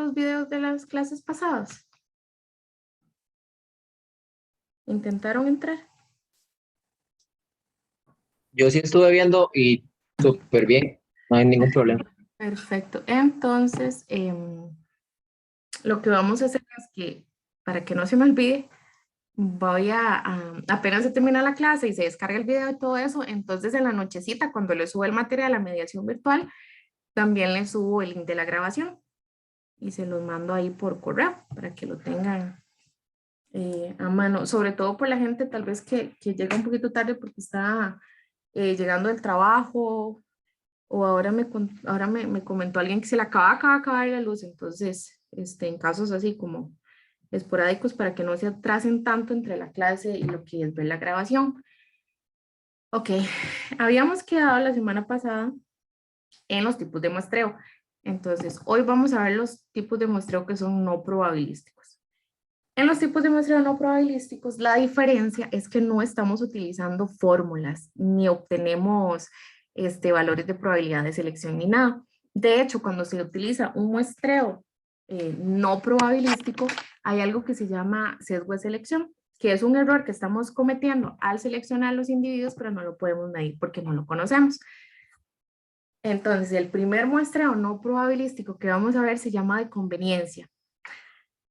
los videos de las clases pasadas? ¿Intentaron entrar? Yo sí estuve viendo y súper bien, no hay ningún problema. Perfecto. Entonces, lo que vamos a hacer es que, para que no se me olvide, voy apenas se termina la clase y se descarga el video y todo eso, entonces en la nochecita, cuando le subo el material a mediación virtual, también le subo el link de la grabación y se los mando ahí por correo para que lo tengan a mano, sobre todo por la gente tal vez que llega un poquito tarde porque está llegando del trabajo o ahora me comentó alguien que se le acaba de acabar la luz, entonces en casos así como esporádicos para que no se atrasen tanto entre la clase y lo que es ver la grabación. Ok, habíamos quedado la semana pasada en los tipos de muestreo. Entonces, hoy vamos a ver los tipos de muestreo que son no probabilísticos. En los tipos de muestreo no probabilísticos, la diferencia es que no estamos utilizando fórmulas ni obtenemos valores de probabilidad de selección ni nada. De hecho, cuando se utiliza un muestreo no probabilístico, hay algo que se llama sesgo de selección, que es un error que estamos cometiendo al seleccionar los individuos, pero no lo podemos medir porque no lo conocemos. Entonces, el primer muestreo no probabilístico que vamos a ver se llama de conveniencia.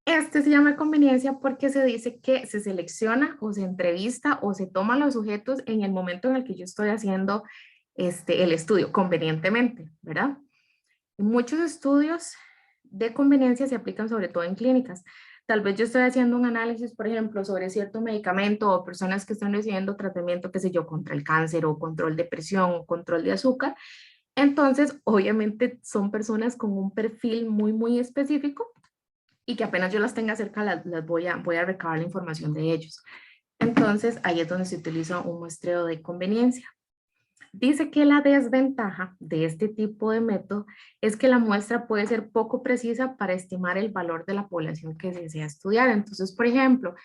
Este se llama de conveniencia porque se dice que se selecciona o se entrevista o se toman los sujetos en el momento en el que yo estoy haciendo el estudio, convenientemente, ¿verdad? Muchos estudios de conveniencia se aplican sobre todo en clínicas. Tal vez yo estoy haciendo un análisis, por ejemplo, sobre cierto medicamento o personas que están recibiendo tratamiento, qué sé yo, contra el cáncer o control de presión o control de azúcar. Entonces, obviamente son personas con un perfil muy, muy específico y que apenas yo las tenga cerca, las voy a recabar la información de ellos. Entonces, ahí es donde se utiliza un muestreo de conveniencia. Dice que la desventaja de este tipo de método es que la muestra puede ser poco precisa para estimar el valor de la población que se desea estudiar. Entonces, por ejemplo,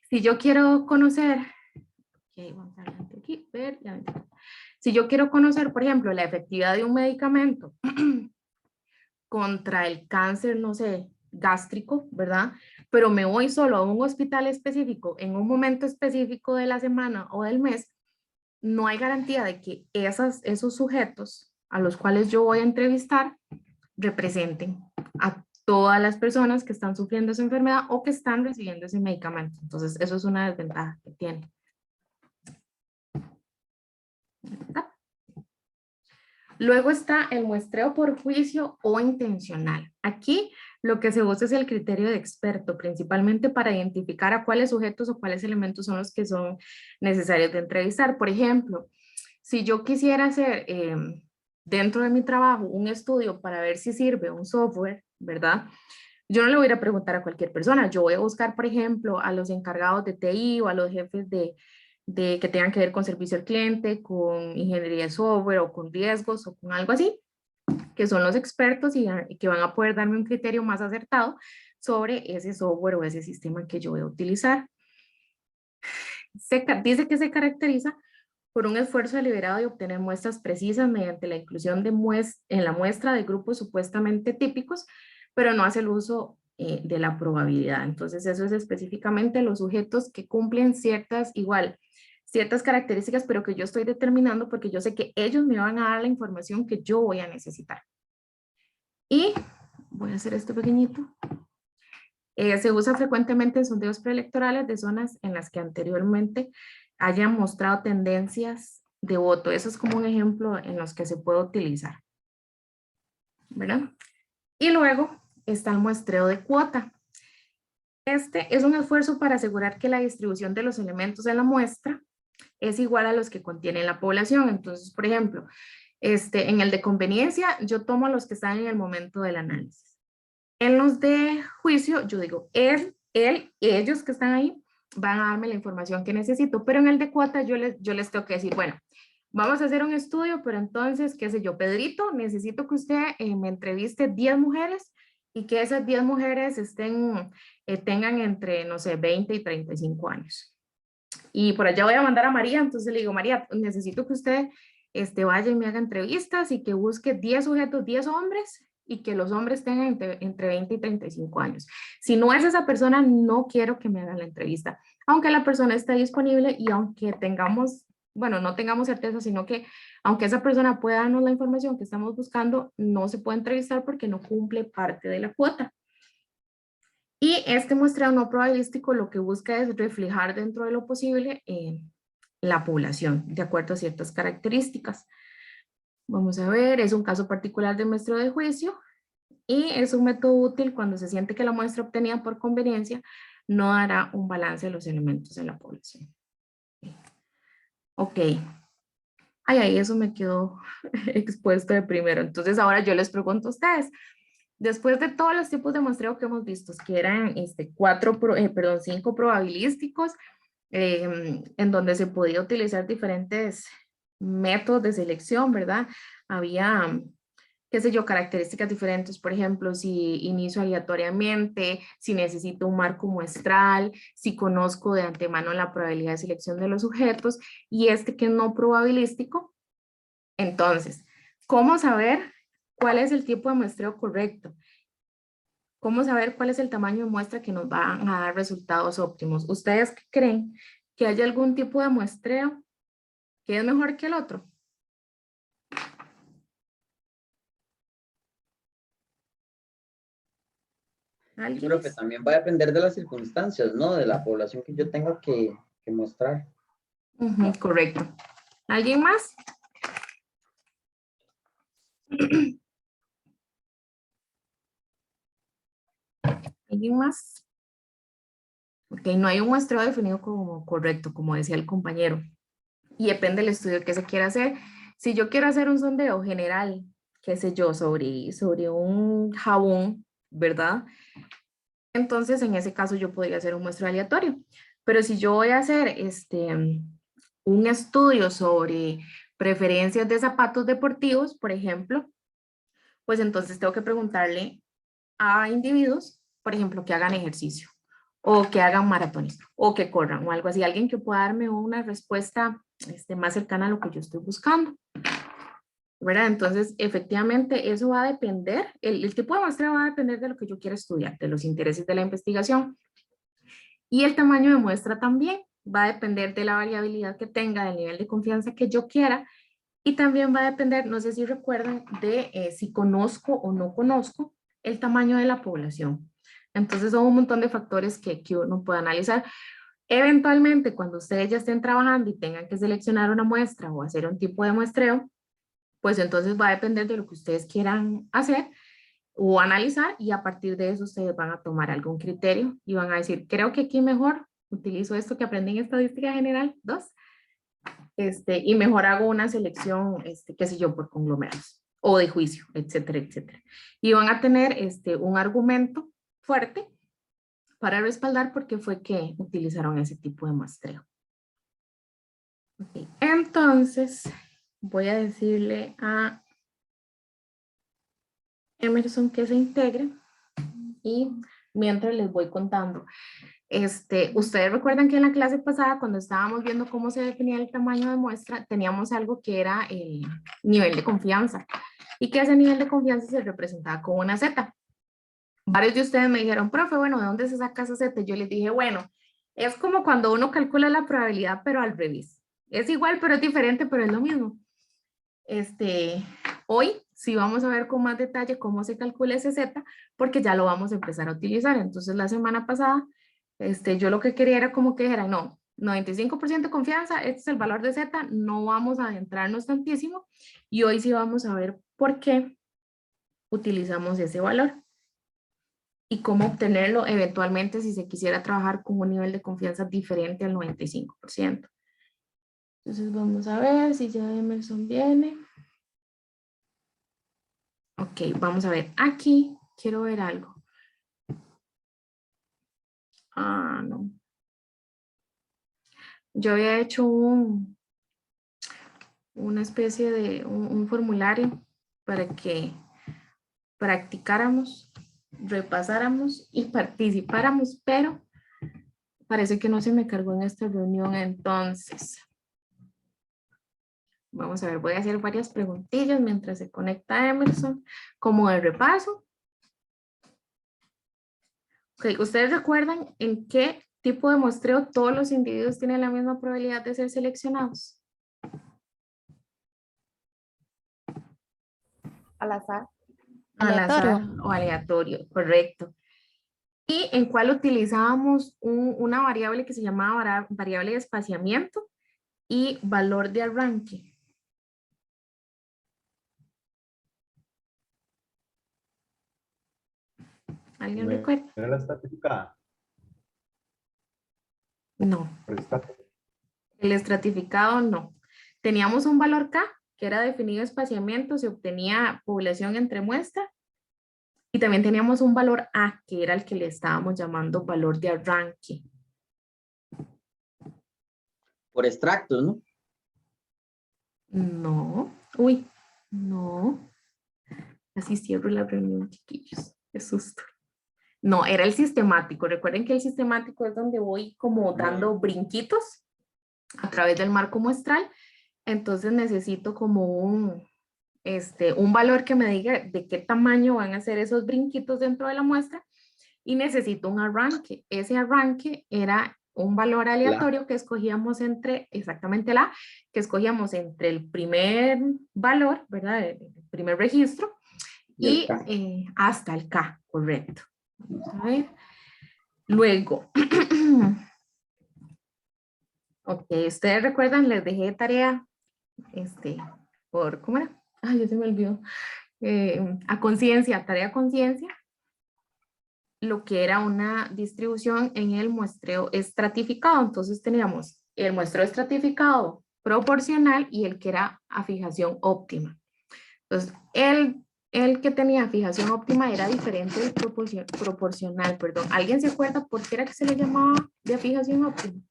si yo quiero conocer, okay, vamos a ver aquí, ver, si yo quiero conocer, por ejemplo, la efectividad de un medicamento contra el cáncer, no sé, gástrico, ¿verdad? Pero me voy solo a un hospital específico en un momento específico de la semana o del mes, no hay garantía de que esos sujetos a los cuales yo voy a entrevistar representen a todas las personas que están sufriendo esa enfermedad o que están recibiendo ese medicamento. Entonces, eso es una desventaja que tiene. Luego está el muestreo por juicio o intencional. Aquí lo que se usa es el criterio de experto, principalmente para identificar a cuáles sujetos o cuáles elementos son los que son necesarios de entrevistar. Por ejemplo, si yo quisiera hacer dentro de mi trabajo un estudio para ver si sirve un software, ¿verdad? Yo no le voy a ir a preguntar a cualquier persona. Yo voy a buscar, por ejemplo, a los encargados de TI o a los jefes de que tengan que ver con servicio al cliente, con ingeniería de software o con riesgos o con algo así, que son los expertos y que van a poder darme un criterio más acertado sobre ese software o ese sistema que yo voy a utilizar. Dice que se caracteriza por un esfuerzo deliberado de obtener muestras precisas mediante la inclusión en la muestra de grupos supuestamente típicos, pero no hace el uso de la probabilidad. Entonces, eso es específicamente los sujetos que cumplen ciertas características, pero que yo estoy determinando porque yo sé que ellos me van a dar la información que yo voy a necesitar. Y voy a hacer esto pequeñito. Se usa frecuentemente en sondeos preelectorales de zonas en las que anteriormente hayan mostrado tendencias de voto. Eso es como un ejemplo en los que se puede utilizar, ¿verdad? Y luego está el muestreo de cuota. Este es un esfuerzo para asegurar que la distribución de los elementos de la muestra es igual a los que contiene la población. Entonces, por ejemplo, en el de conveniencia, yo tomo los que están en el momento del análisis. En los de juicio, yo digo, ellos que están ahí van a darme la información que necesito, pero en el de cuota yo les tengo que decir, bueno, vamos a hacer un estudio, pero entonces, qué sé yo, Pedrito, necesito que usted me entreviste 10 mujeres y que esas 10 mujeres tengan entre, no sé, 20 y 35 años. Y por allá voy a mandar a María, entonces le digo, María, necesito que usted vaya y me haga entrevistas y que busque 10 sujetos, 10 hombres y que los hombres tengan entre 20 y 35 años. Si no es esa persona, no quiero que me hagan la entrevista, aunque la persona esté disponible y aunque tengamos, bueno, no tengamos certeza, sino que aunque esa persona pueda darnos la información que estamos buscando, no se puede entrevistar porque no cumple parte de la cuota. Y este muestreo no probabilístico lo que busca es reflejar dentro de lo posible la población, de acuerdo a ciertas características. Vamos a ver, es un caso particular de muestreo de juicio y es un método útil cuando se siente que la muestra obtenida por conveniencia no hará un balance de los elementos en la población. Ok. Ay, ahí eso me quedó expuesto de primero. Entonces ahora yo les pregunto a ustedes, después de todos los tipos de muestreo que hemos visto, que eran cinco probabilísticos, en donde se podía utilizar diferentes métodos de selección, ¿verdad? Había, qué sé yo, características diferentes, por ejemplo, si inicio aleatoriamente, si necesito un marco muestral, si conozco de antemano la probabilidad de selección de los sujetos, y este que es no probabilístico. Entonces, ¿cómo saber cuál es el tipo de muestreo correcto? ¿Cómo saber cuál es el tamaño de muestra que nos van a dar resultados óptimos? ¿Ustedes creen que hay algún tipo de muestreo que es mejor que el otro? Yo creo que ¿Alguien? también va a depender de las circunstancias, ¿no? De la población que yo tenga que mostrar. Correcto. ¿Alguien más? ¿Alguien más? Ok, no hay un muestreo definido como correcto, como decía el compañero. Y depende del estudio que se quiera hacer. Si yo quiero hacer un sondeo general, qué sé yo, sobre un jabón, ¿verdad? Entonces, en ese caso, yo podría hacer un muestreo aleatorio. Pero si yo voy a hacer un estudio sobre preferencias de zapatos deportivos, por ejemplo, pues entonces tengo que preguntarle a individuos, por ejemplo, que hagan ejercicio o que hagan maratones o que corran o algo así, alguien que pueda darme una respuesta más cercana a lo que yo estoy buscando, ¿verdad? Entonces, efectivamente, eso va a depender, el tipo de muestra va a depender de lo que yo quiera estudiar, de los intereses de la investigación y el tamaño de muestra también va a depender de la variabilidad que tenga, del nivel de confianza que yo quiera y también va a depender, no sé si recuerdan, de si conozco o no conozco el tamaño de la población. Entonces son un montón de factores que uno puede analizar. Eventualmente, cuando ustedes ya estén trabajando y tengan que seleccionar una muestra o hacer un tipo de muestreo, pues entonces va a depender de lo que ustedes quieran hacer o analizar y a partir de eso ustedes van a tomar algún criterio y van a decir, creo que aquí mejor utilizo esto que aprendí en estadística general 2 y mejor hago una selección, qué sé yo, por conglomerados o de juicio, etcétera, etcétera. Y van a tener un argumento fuerte para respaldar por qué fue que utilizaron ese tipo de muestreo. Okay. Entonces, voy a decirle a Emerson que se integre y mientras les voy contando. Ustedes recuerdan que en la clase pasada, cuando estábamos viendo cómo se definía el tamaño de muestra, teníamos algo que era el nivel de confianza y que ese nivel de confianza se representaba con una Z. Varios de ustedes me dijeron, profe, bueno, ¿de dónde se saca esa Z? Yo les dije, bueno, es como cuando uno calcula la probabilidad, pero al revés. Es igual, pero es diferente, pero es lo mismo. Hoy sí vamos a ver con más detalle cómo se calcula ese Z, porque ya lo vamos a empezar a utilizar. Entonces, la semana pasada, yo lo que quería era como que dijera, no, 95% de confianza, este es el valor de Z, no vamos a adentrarnos tantísimo, y hoy sí vamos a ver por qué utilizamos ese valor y cómo obtenerlo eventualmente si se quisiera trabajar con un nivel de confianza diferente al 95%. Entonces, vamos a ver si ya Emerson viene. Ok, vamos a ver. Aquí quiero ver algo. Ah, no. Yo había hecho una especie de un formulario para que practicáramos, repasáramos y participáramos, pero parece que no se me cargó en esta reunión, entonces Vamos a ver, voy a hacer varias preguntillas mientras se conecta Emerson, como de repaso. Ok, ¿ustedes recuerdan en qué tipo de muestreo todos los individuos tienen la misma probabilidad de ser seleccionados? Al azar. Al azar Aleatorio. o aleatorio, correcto. ¿Y en cuál utilizábamos una variable que se llamaba variable de espaciamiento y valor de arranque? ¿Alguien recuerda? ¿Era la estratificada? No, Por esta- el estratificado no. Teníamos un valor K, que era definido espaciamiento, se obtenía población entre muestra, y también teníamos un valor A, que era el que le estábamos llamando valor de arranque. Por extractos, ¿no? No, uy, no. Así cierro la reunión, chiquillos. Qué susto. No, era el sistemático. Recuerden que el sistemático es donde voy como dando brinquitos a través del marco muestral. Entonces necesito como un valor que me diga de qué tamaño van a ser esos brinquitos dentro de la muestra y necesito un arranque. Ese arranque era un valor aleatorio que escogíamos entre, exactamente que escogíamos entre el primer valor, ¿verdad? El primer registro Y el y K. hasta el K, correcto. Vamos a ver. Luego, ok, ustedes recuerdan, les dejé tarea, ¿cómo era? Ay, ya se me olvidó. A conciencia, tarea a conciencia, lo que era una distribución en el muestreo estratificado. Entonces teníamos el muestreo estratificado proporcional y el que era a fijación óptima. Entonces, el que tenía fijación óptima era diferente del proporcional, perdón. ¿Alguien se acuerda por qué era que se le llamaba de fijación óptima?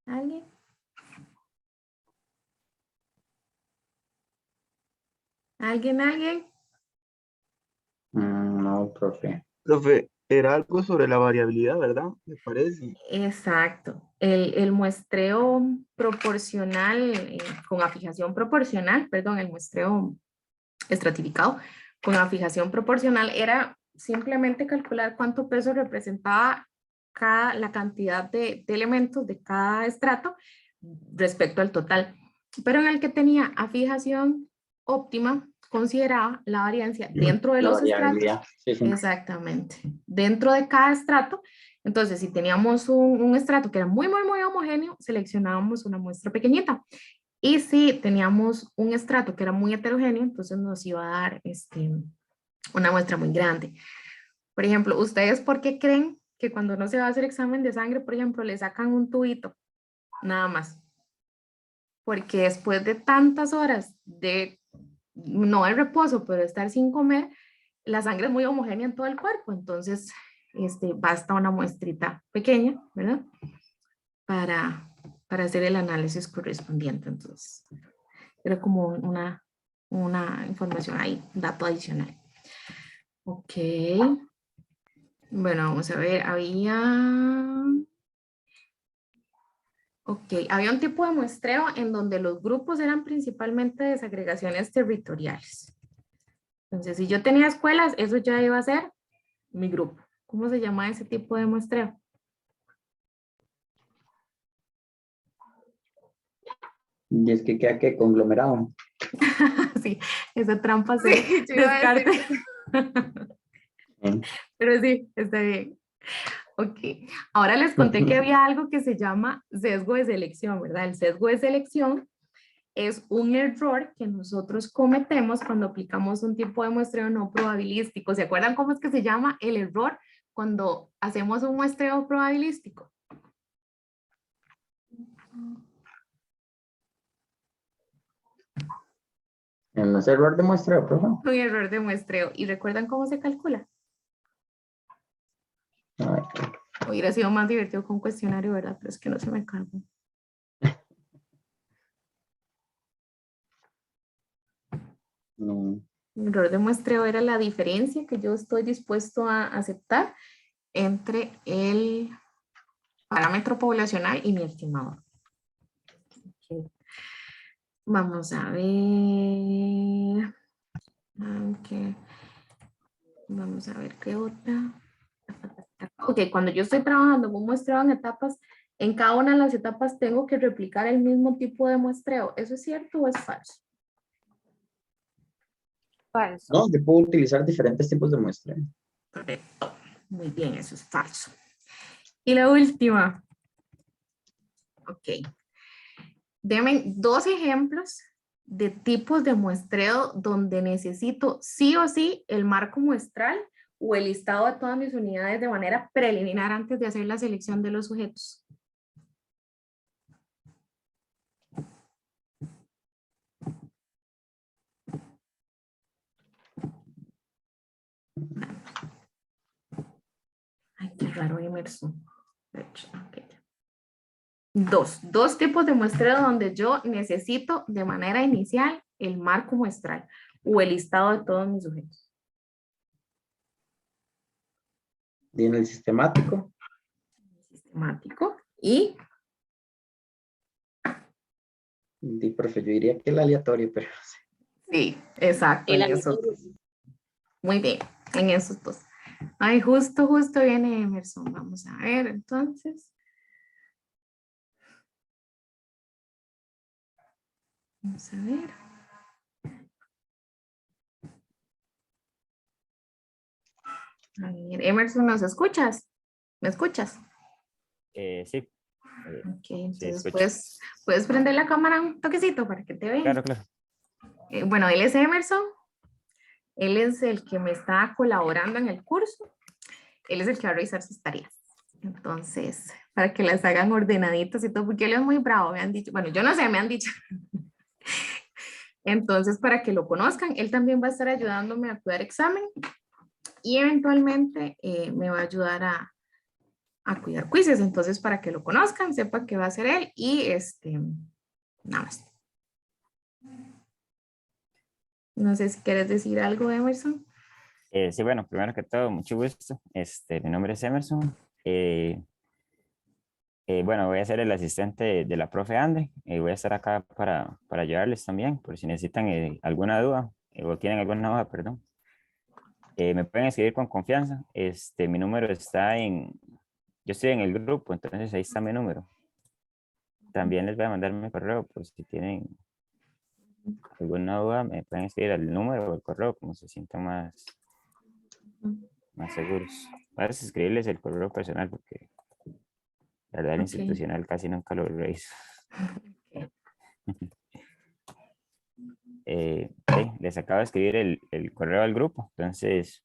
¿Alguien? ¿Alguien? No, profe. Profe, era algo sobre la variabilidad, ¿verdad? Me parece. Exacto. El muestreo proporcional, con afijación proporcional, perdón, el muestreo estratificado con afijación proporcional era simplemente calcular cuánto peso representaba la cantidad de elementos de cada estrato respecto al total. Pero en el que tenía afijación óptima, consideraba la variancia dentro de La los estratos. variabilidad. Sí, sí. Exactamente. Dentro de cada estrato. Entonces, si teníamos un estrato que era muy homogéneo, seleccionábamos una muestra pequeñita. Y si teníamos un estrato que era muy heterogéneo, entonces nos iba a dar una muestra muy grande. Por ejemplo, ¿ustedes por qué creen que cuando uno se va a hacer examen de sangre, por ejemplo, le sacan un tubito? Nada más. Porque después de tantas horas no de reposo, pero de estar sin comer, la sangre es muy homogénea en todo el cuerpo. Entonces, basta una muestrita pequeña, ¿verdad? Para hacer el análisis correspondiente. Entonces, era como una información ahí, un dato adicional. Ok. Bueno, vamos a ver, había un tipo de muestreo en donde los grupos eran principalmente desagregaciones territoriales. Entonces, si yo tenía escuelas, eso ya iba a ser mi grupo. ¿Cómo se llama ese tipo de muestreo? Y es que queda que conglomerado. Sí, esa trampa se Sí, yo iba a decir descarte. ¿Eh? Pero sí, está bien. Ok, ahora les conté que había algo que se llama sesgo de selección, ¿verdad? El sesgo de selección es un error que nosotros cometemos cuando aplicamos un tipo de muestreo no probabilístico. ¿Se acuerdan cómo es que se llama el error cuando hacemos un muestreo probabilístico? En los error de muestreo, profe. Un error de muestreo. ¿Y recuerdan cómo se calcula? A ver. Hubiera sido más divertido con un cuestionario, ¿verdad? Pero es que no se me cargó. No. El error de muestreo era la diferencia que yo estoy dispuesto a aceptar entre el parámetro poblacional y mi estimador. Ok. Vamos a ver. Okay. Vamos a ver qué otra. Ok, cuando yo estoy trabajando con muestreo en etapas, en cada una de las etapas tengo que replicar el mismo tipo de muestreo. ¿Eso es cierto o es falso? Falso. No, yo puedo utilizar diferentes tipos de muestra. Correcto. Muy bien, eso es falso. Y la última. Ok. Denme 2 ejemplos de tipos de muestreo donde necesito sí o sí el marco muestral o el listado de todas mis unidades de manera preliminar antes de hacer la selección de los sujetos. Ay, qué raro Emerson. Okay. Dos tipos de muestreo donde yo necesito de manera inicial el marco muestral o el listado de todos mis sujetos. Y en el sistemático, Sistemático y profe, yo diría que el aleatorio, pero no sé. sí, exacto, El en esos aleatorio. dos. Muy bien, en esos dos. Ay, justo viene Emerson. Vamos a ver, entonces. Vamos a ver. A ver, Emerson, ¿nos escuchas? ¿Me escuchas? Sí, Ok, sí, entonces escucho. puedes prender la cámara un toquecito para que te vean. Claro, claro. Bueno, él es Emerson. Él es el que me está colaborando en el curso. Él es el que va a revisar sus tareas. Entonces, para que las hagan ordenaditas y todo, porque él es muy bravo, me han dicho. Bueno, yo no sé, me han dicho. Entonces, para que lo conozcan, él también va a estar ayudándome a cuidar examen y eventualmente me va a ayudar a cuidar quizzes. Entonces, para que lo conozcan, sepan que va a ser él y nada más. No sé si quieres decir algo, Emerson. Sí, bueno, primero que todo, mucho gusto. Mi nombre es Emerson. Bueno, voy a ser el asistente de la profe Andre. Voy a estar acá para ayudarles también, por si necesitan alguna duda o tienen alguna duda, perdón. Me pueden escribir con confianza. Mi número está yo estoy en el grupo, entonces ahí está mi número. También les voy a mandar mi correo, por si tienen alguna duda, me pueden escribir al número o el correo, como se sientan más seguros. Voy a escribirles el correo personal porque la verdad el Ok. institucional casi nunca lo reviso. Sí, les acabo de escribir el correo al grupo, entonces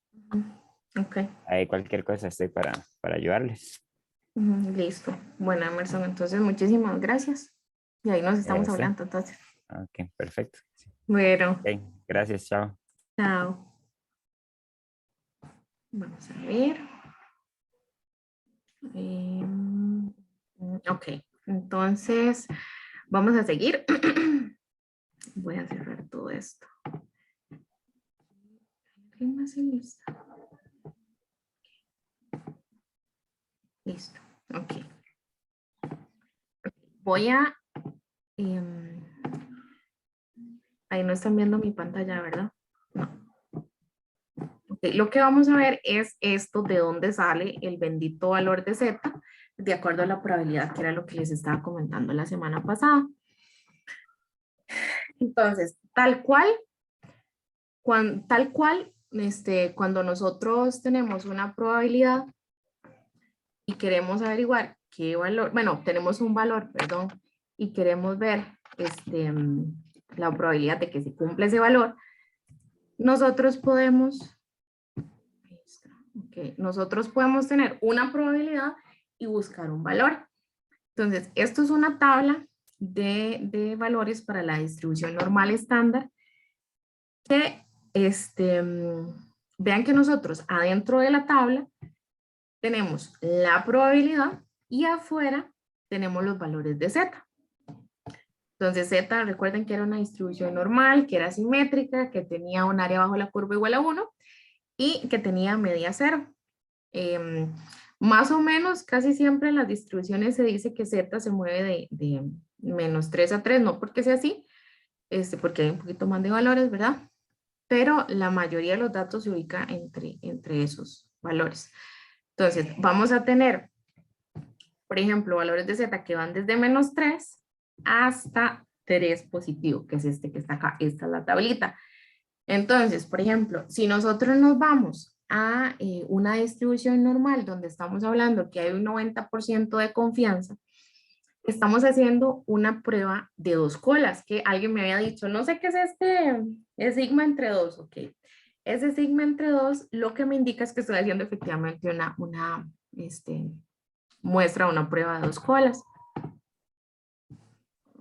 Ok. ahí cualquier cosa estoy para ayudarles. Listo. Bueno, Emerson, entonces muchísimas gracias. Y ahí nos estamos Sí. hablando entonces. Ok, perfecto. Bueno, Ok, gracias, chao. chao. Vamos a ver. Ok, entonces vamos a seguir. Voy a cerrar todo esto. ¿Qué más se lista? Listo, ok. Voy a... ahí no están viendo mi pantalla, ¿verdad? No. Okay, lo que vamos a ver es esto de dónde sale el bendito valor de Z, de acuerdo a la probabilidad, que era lo que les estaba comentando la semana pasada. Entonces, tal cual, cuando nosotros tenemos una probabilidad y queremos averiguar qué valor, bueno, tenemos un valor, perdón, y queremos ver la probabilidad de que se cumpla ese valor, nosotros podemos tener una probabilidad y buscar un valor. Entonces, esto es una tabla de valores para la distribución normal estándar que vean que nosotros adentro de la tabla tenemos la probabilidad y afuera tenemos los valores de Z. Entonces Z, recuerden que era una distribución normal, que era simétrica, que tenía un área bajo la curva igual a 1 y que tenía media 0. Más o menos, casi siempre en las distribuciones se dice que Z se mueve de menos 3 a 3, no porque sea así, porque hay un poquito más de valores, ¿verdad? Pero la mayoría de los datos se ubica entre esos valores. Entonces, vamos a tener, por ejemplo, valores de Z que van desde menos 3 hasta 3 positivo, que es este que está acá, esta es la tablita. Entonces, por ejemplo, si nosotros nos vamos a una distribución normal donde estamos hablando que hay un 90% de confianza, estamos haciendo una prueba de 2 colas, que alguien me había dicho, no sé qué es es sigma entre 2, ok. Ese sigma entre 2 lo que me indica es que estoy haciendo efectivamente una muestra, una prueba de 2 colas.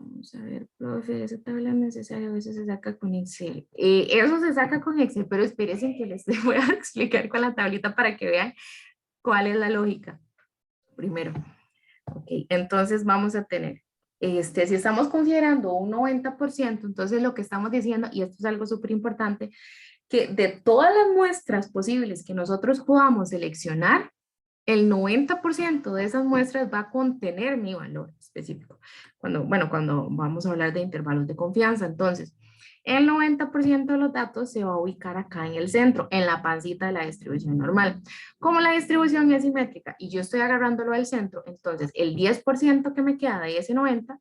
Vamos a ver, profe, esa tabla es necesaria, a veces se saca con Excel. Eso se saca con Excel, pero espérense que les voy a explicar con la tablita para que vean cuál es la lógica. Primero, ok, entonces vamos a tener, si estamos considerando un 90%, entonces lo que estamos diciendo, y esto es algo súper importante, que de todas las muestras posibles que nosotros podamos seleccionar, el 90% de esas muestras va a contener mi valor específico. Cuando vamos a hablar de intervalos de confianza, entonces, el 90% de los datos se va a ubicar acá en el centro, en la pancita de la distribución normal. Como la distribución es simétrica y yo estoy agarrándolo del centro, entonces el 10% que me queda de ese 90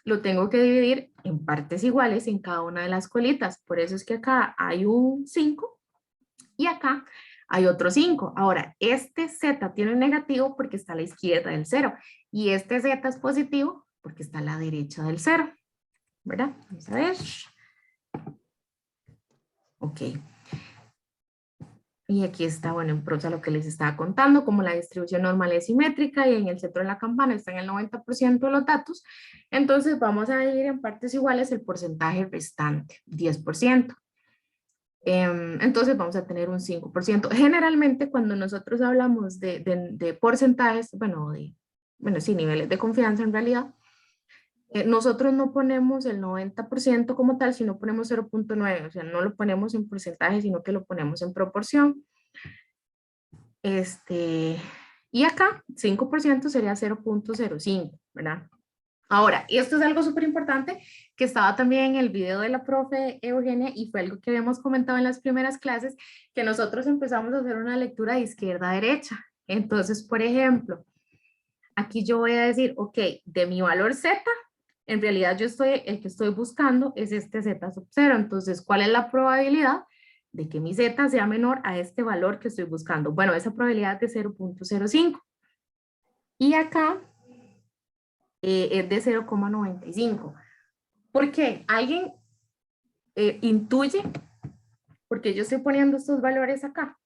lo tengo que dividir en partes iguales en cada una de las colitas. Por eso es que acá hay un 5 y acá hay otro 5. Ahora, este Z tiene un negativo porque está a la izquierda del 0. Y este Z es positivo porque está a la derecha del 0. ¿Verdad? Vamos a ver. Ok. Y aquí está, bueno, en prosa lo que les estaba contando, como la distribución normal es simétrica y en el centro de la campana están el 90% de los datos, entonces vamos a dividir en partes iguales el porcentaje restante, 10%. Entonces vamos a tener un 5%. Generalmente cuando nosotros hablamos de porcentajes, sí, niveles de confianza en realidad, nosotros no ponemos el 90% como tal, sino ponemos 0.9, o sea, no lo ponemos en porcentaje, sino que lo ponemos en proporción. Y acá 5% sería 0.05, ¿verdad? Ahora, y esto es algo súper importante que estaba también en el video de la profe Eugenia y fue algo que habíamos comentado en las primeras clases, que nosotros empezamos a hacer una lectura de izquierda a derecha. Entonces, por ejemplo, aquí yo voy a decir, ok, de mi valor Z, en realidad el que estoy buscando es este Z sub 0. Entonces, ¿cuál es la probabilidad de que mi Z sea menor a este valor que estoy buscando? Bueno, esa probabilidad es de 0.05. Y acá es de 0.95. ¿Por qué? ¿Alguien intuye? Porque yo estoy poniendo estos valores acá.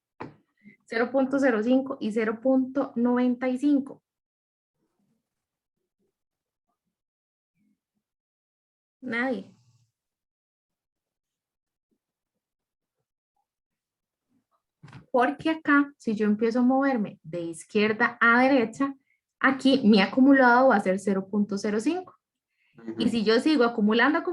0.05 y 0.95. Nadie. Porque acá, si yo empiezo a moverme de izquierda a derecha, aquí mi acumulado va a ser 0.05. Y si yo sigo acumulando, aquí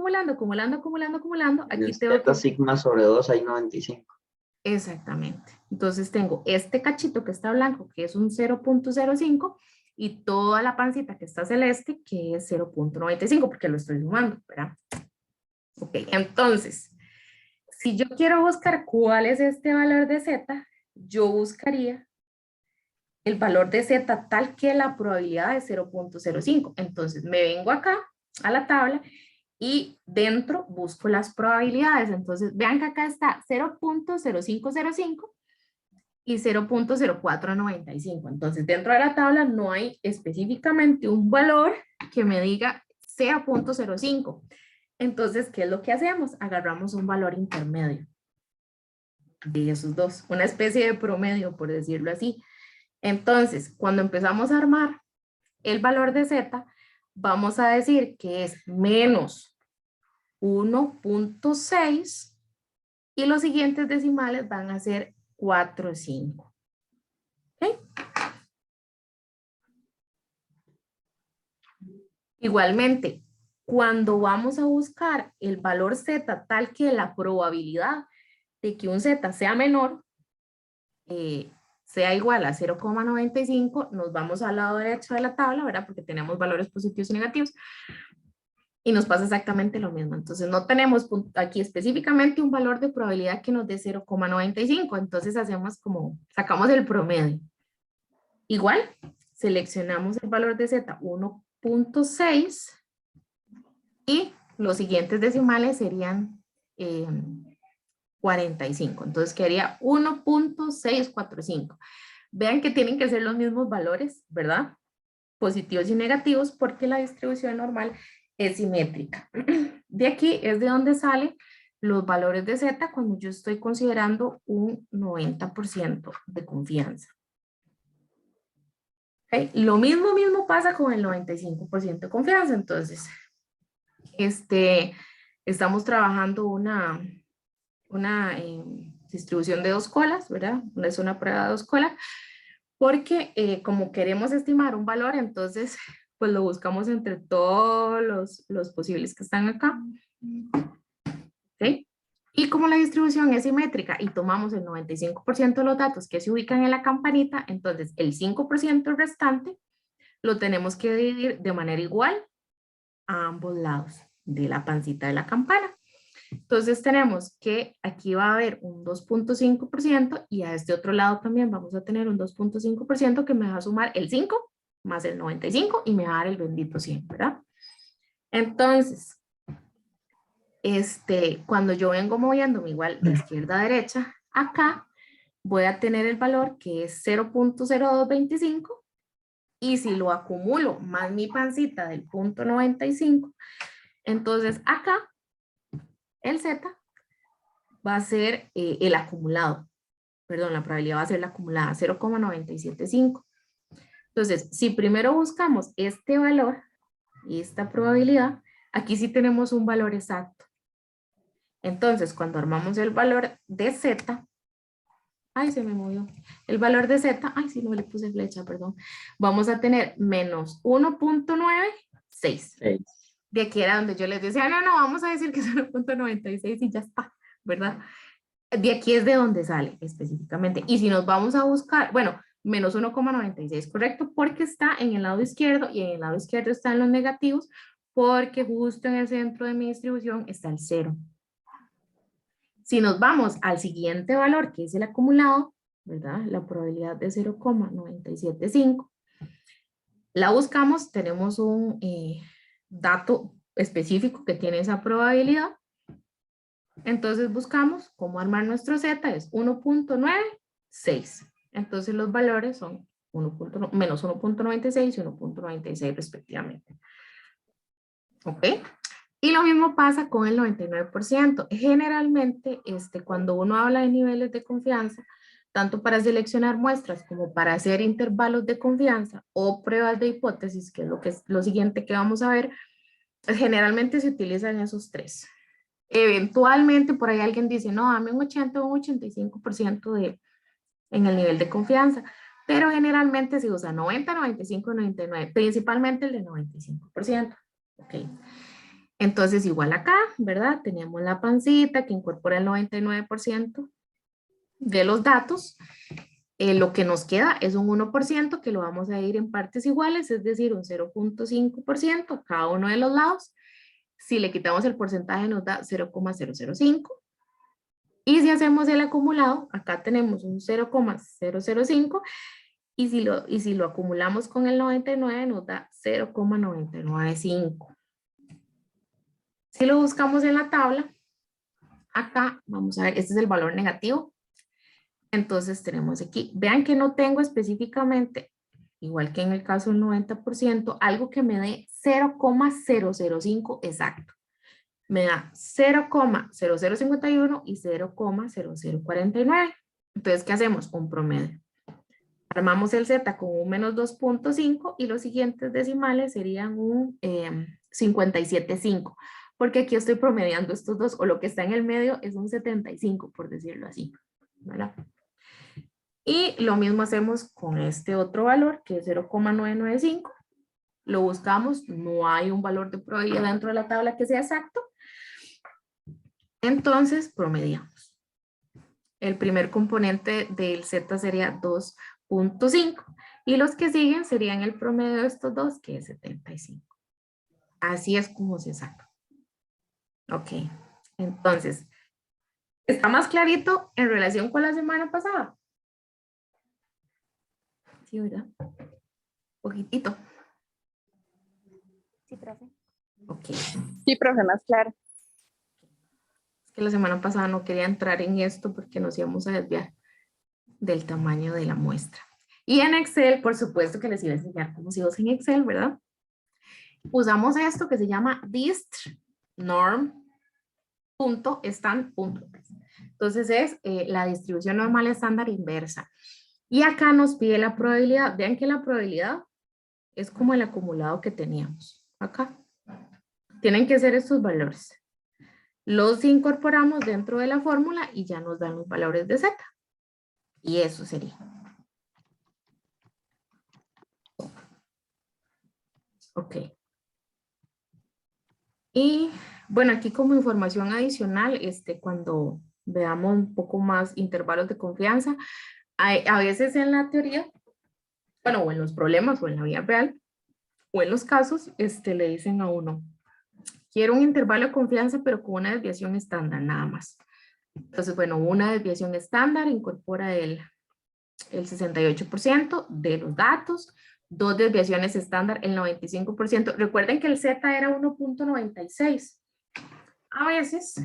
tengo Z sigma sobre 2 hay 95. Exactamente. Entonces tengo este cachito que está blanco, que es un 0.05, y toda la pancita que está celeste, que es 0.95, porque lo estoy sumando, ¿verdad? Ok, entonces, si yo quiero buscar cuál es este valor de Z, yo buscaría el valor de Z tal que la probabilidad es 0.05. Entonces me vengo acá a la tabla y dentro busco las probabilidades. Entonces vean que acá está 0.0505 y 0.0495. Entonces dentro de la tabla no hay específicamente un valor que me diga 0.05. Entonces, ¿qué es lo que hacemos? Agarramos un valor intermedio de esos dos, una especie de promedio, por decirlo así. Entonces, cuando empezamos a armar el valor de Z, vamos a decir que es menos 1.6 y los siguientes decimales van a ser 4, 5. ¿Okay? Igualmente, Cuando vamos a buscar el valor Z tal que la probabilidad de que un Z sea menor, sea igual a 0,95, nos vamos al lado derecho de la tabla, ¿verdad? Porque tenemos valores positivos y negativos. Y nos pasa exactamente lo mismo. Entonces no tenemos aquí específicamente un valor de probabilidad que nos dé 0,95. Entonces hacemos como, sacamos el promedio. Igual, seleccionamos el valor de Z 1.6 y los siguientes decimales serían 45. Entonces quedaría 1.645. Vean que tienen que ser los mismos valores, ¿verdad? Positivos y negativos porque la distribución normal es simétrica. De aquí es de donde salen los valores de Z cuando yo estoy considerando un 90% de confianza. ¿Okay? Lo mismo pasa con el 95% de confianza. Entonces, estamos trabajando una distribución de 2 colas, ¿verdad? Es una prueba de 2 colas, porque como queremos estimar un valor, entonces pues lo buscamos entre todos los posibles que están acá. ¿Okay? Y como la distribución es simétrica y tomamos el 95% de los datos que se ubican en la campanita, entonces el 5% restante lo tenemos que dividir de manera igual a ambos lados de la pancita de la campana. Entonces tenemos que aquí va a haber un 2.5% y a este otro lado también vamos a tener un 2.5% que me va a sumar el 5 más el 95 y me va a dar el bendito 100, ¿verdad? Entonces, cuando yo vengo moviéndome igual de izquierda a derecha, acá voy a tener el valor que es 0.0225 y si lo acumulo más mi pancita del punto 95, entonces acá el Z va a ser el acumulado, perdón, la probabilidad va a ser la acumulada, 0,975. Entonces, si primero buscamos este valor y esta probabilidad, aquí sí tenemos un valor exacto. Entonces, cuando armamos el valor de Z, ay, se me movió, el valor de Z, ay, sí, no le puse flecha, perdón, vamos a tener menos 1.96. De aquí era donde yo les decía, no, vamos a decir que es 0.96 y ya está, ¿verdad? De aquí es de donde sale específicamente. Y si nos vamos a buscar, bueno, menos 1,96, correcto, porque está en el lado izquierdo y en el lado izquierdo están los negativos, porque justo en el centro de mi distribución está el 0. Si nos vamos al siguiente valor, que es el acumulado, ¿verdad? La probabilidad de 0,975. La buscamos, tenemos un dato específico que tiene esa probabilidad. Entonces buscamos cómo armar nuestro Z, es 1.96. Entonces los valores son menos 1.96 y 1.96 respectivamente. ¿Ok? Y lo mismo pasa con el 99%. Generalmente, cuando uno habla de niveles de confianza, tanto para seleccionar muestras como para hacer intervalos de confianza o pruebas de hipótesis, que es lo siguiente que vamos a ver, generalmente se utilizan esos 3. Eventualmente por ahí alguien dice, no, dame un 80 o un 85% en el nivel de confianza, pero generalmente se usa 90, 95, 99, principalmente el de 95%. Ok. Entonces igual acá, ¿verdad? Tenemos la pancita que incorpora el 99% de los datos. Lo que nos queda es un 1% que lo vamos a ir en partes iguales, es decir, un 0.5% a cada uno de los lados. Si le quitamos el porcentaje nos da 0,005. Y si hacemos el acumulado, acá tenemos un 0,005 y si lo acumulamos con el 99 nos da 0,995. Si lo buscamos en la tabla, acá vamos a ver, este es el valor negativo. Entonces tenemos aquí, vean que no tengo específicamente, igual que en el caso del 90%, algo que me dé 0,005 exacto. Me da 0,0051 y 0,0049. Entonces, ¿qué hacemos? Un promedio. Armamos el Z con un menos 2.5 y los siguientes decimales serían un 57.5, porque aquí estoy promediando estos dos, o lo que está en el medio es un 75, por decirlo así, ¿verdad? Y lo mismo hacemos con este otro valor, que es 0,995. lo buscamos, no hay un valor de probabilidad dentro de la tabla que sea exacto, entonces promediamos. El primer componente del Z sería 2.5 y los que siguen serían el promedio de estos dos, que es 75. Así es como se saca. Ok, entonces, ¿está más clarito en relación con la semana pasada? Sí, ¿verdad? Poquitito. Sí, profe. Ok. Sí, profe, más claro. Es que la semana pasada no quería entrar en esto porque nos íbamos a desviar del tamaño de la muestra. Y en Excel, por supuesto que les iba a enseñar cómo se usa en Excel, ¿verdad? Usamos esto que se llama dist norm.stand. Entonces es la distribución normal estándar inversa. Y acá nos pide la probabilidad. Vean que la probabilidad es como el acumulado que teníamos acá. Tienen que ser estos valores. Los incorporamos dentro de la fórmula y ya nos dan los valores de Z. Y eso sería. Ok. Y bueno, aquí como información adicional, cuando veamos un poco más intervalos de confianza, a veces en la teoría, bueno, o en los problemas o en la vida real, o en los casos, le dicen a uno, quiero un intervalo de confianza, pero con una desviación estándar, nada más. Entonces, bueno, una desviación estándar incorpora el 68% de los datos, dos desviaciones estándar, el 95%. Recuerden que el Z era 1.96. A veces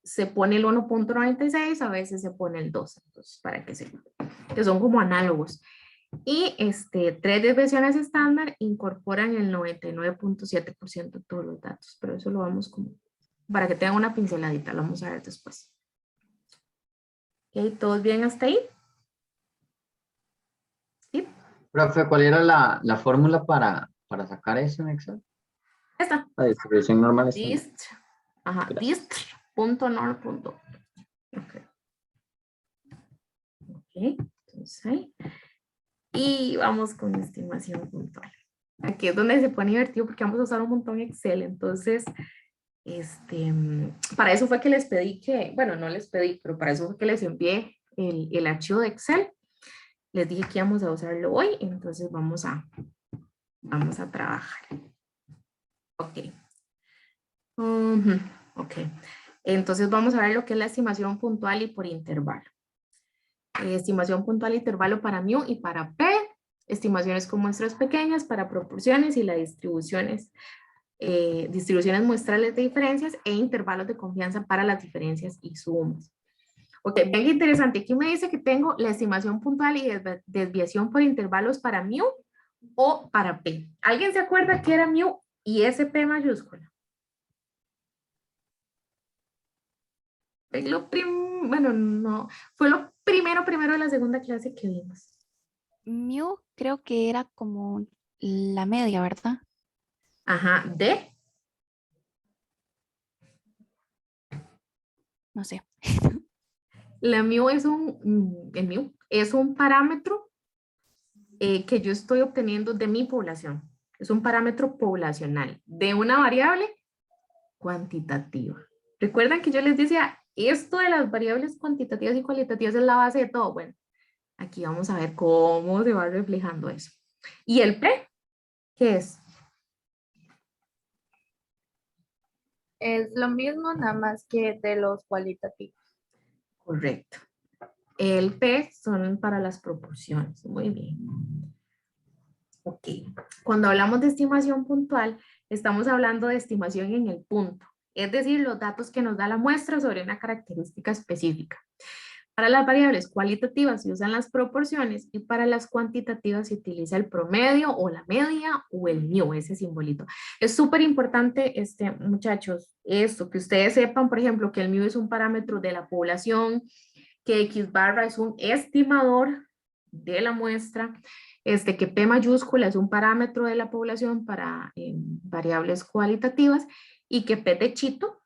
se pone el 1.96, a veces se pone el 2, entonces para que sepan, que son como análogos. Y tres desviaciones estándar incorporan el 99.7% de todos los datos, pero eso lo vamos como, para que tengan una pinceladita, lo vamos a ver después. Ok, ¿todos bien hasta ahí? ¿Sí? Profe, ¿cuál era la fórmula para sacar eso en Excel? Esta. La distribución normal es Dist. Ajá, dist.norm. Ok. Ok, entonces ahí. Y vamos con estimación puntual. Aquí es donde se pone divertido porque vamos a usar un montón Excel. Entonces, para eso fue que les pedí que, bueno, no les pedí, pero para eso fue que les envié el archivo de Excel. Les dije que íbamos a usarlo hoy, entonces vamos a trabajar. Ok. Ok. Entonces vamos a ver lo que es la estimación puntual y por intervalo. Estimación puntual e intervalo para mu y para p. Estimaciones con muestras pequeñas para proporciones y las distribuciones muestrales de diferencias e intervalos de confianza para las diferencias y sumas. Ok, bien interesante. Aquí me dice que tengo la estimación puntual y desviación por intervalos para mu o para p. ¿Alguien se acuerda que era mu y ese p mayúscula? Bueno, no, fue lo primero de la segunda clase que vimos. Mu creo que era como la media, ¿verdad? Ajá, de No sé. la mu es el mu es un parámetro que yo estoy obteniendo de mi población. Es un parámetro poblacional de una variable cuantitativa. ¿Recuerdan que yo les decía, esto de las variables cuantitativas y cualitativas es la base de todo? Bueno, aquí vamos a ver cómo se va reflejando eso. ¿Y el P? ¿Qué es? Es lo mismo, nada más que de los cualitativos. Correcto. El P son para las proporciones. Muy bien. Ok. Cuando hablamos de estimación puntual, estamos hablando de estimación en el punto, es decir, los datos que nos da la muestra sobre una característica específica. Para las variables cualitativas se usan las proporciones y para las cuantitativas se utiliza el promedio o la media o el mu, ese simbolito. Es súper importante, muchachos, esto, que ustedes sepan, por ejemplo, que el mu es un parámetro de la población, que X barra es un estimador de la muestra, que P mayúscula es un parámetro de la población para variables cualitativas y que P de chito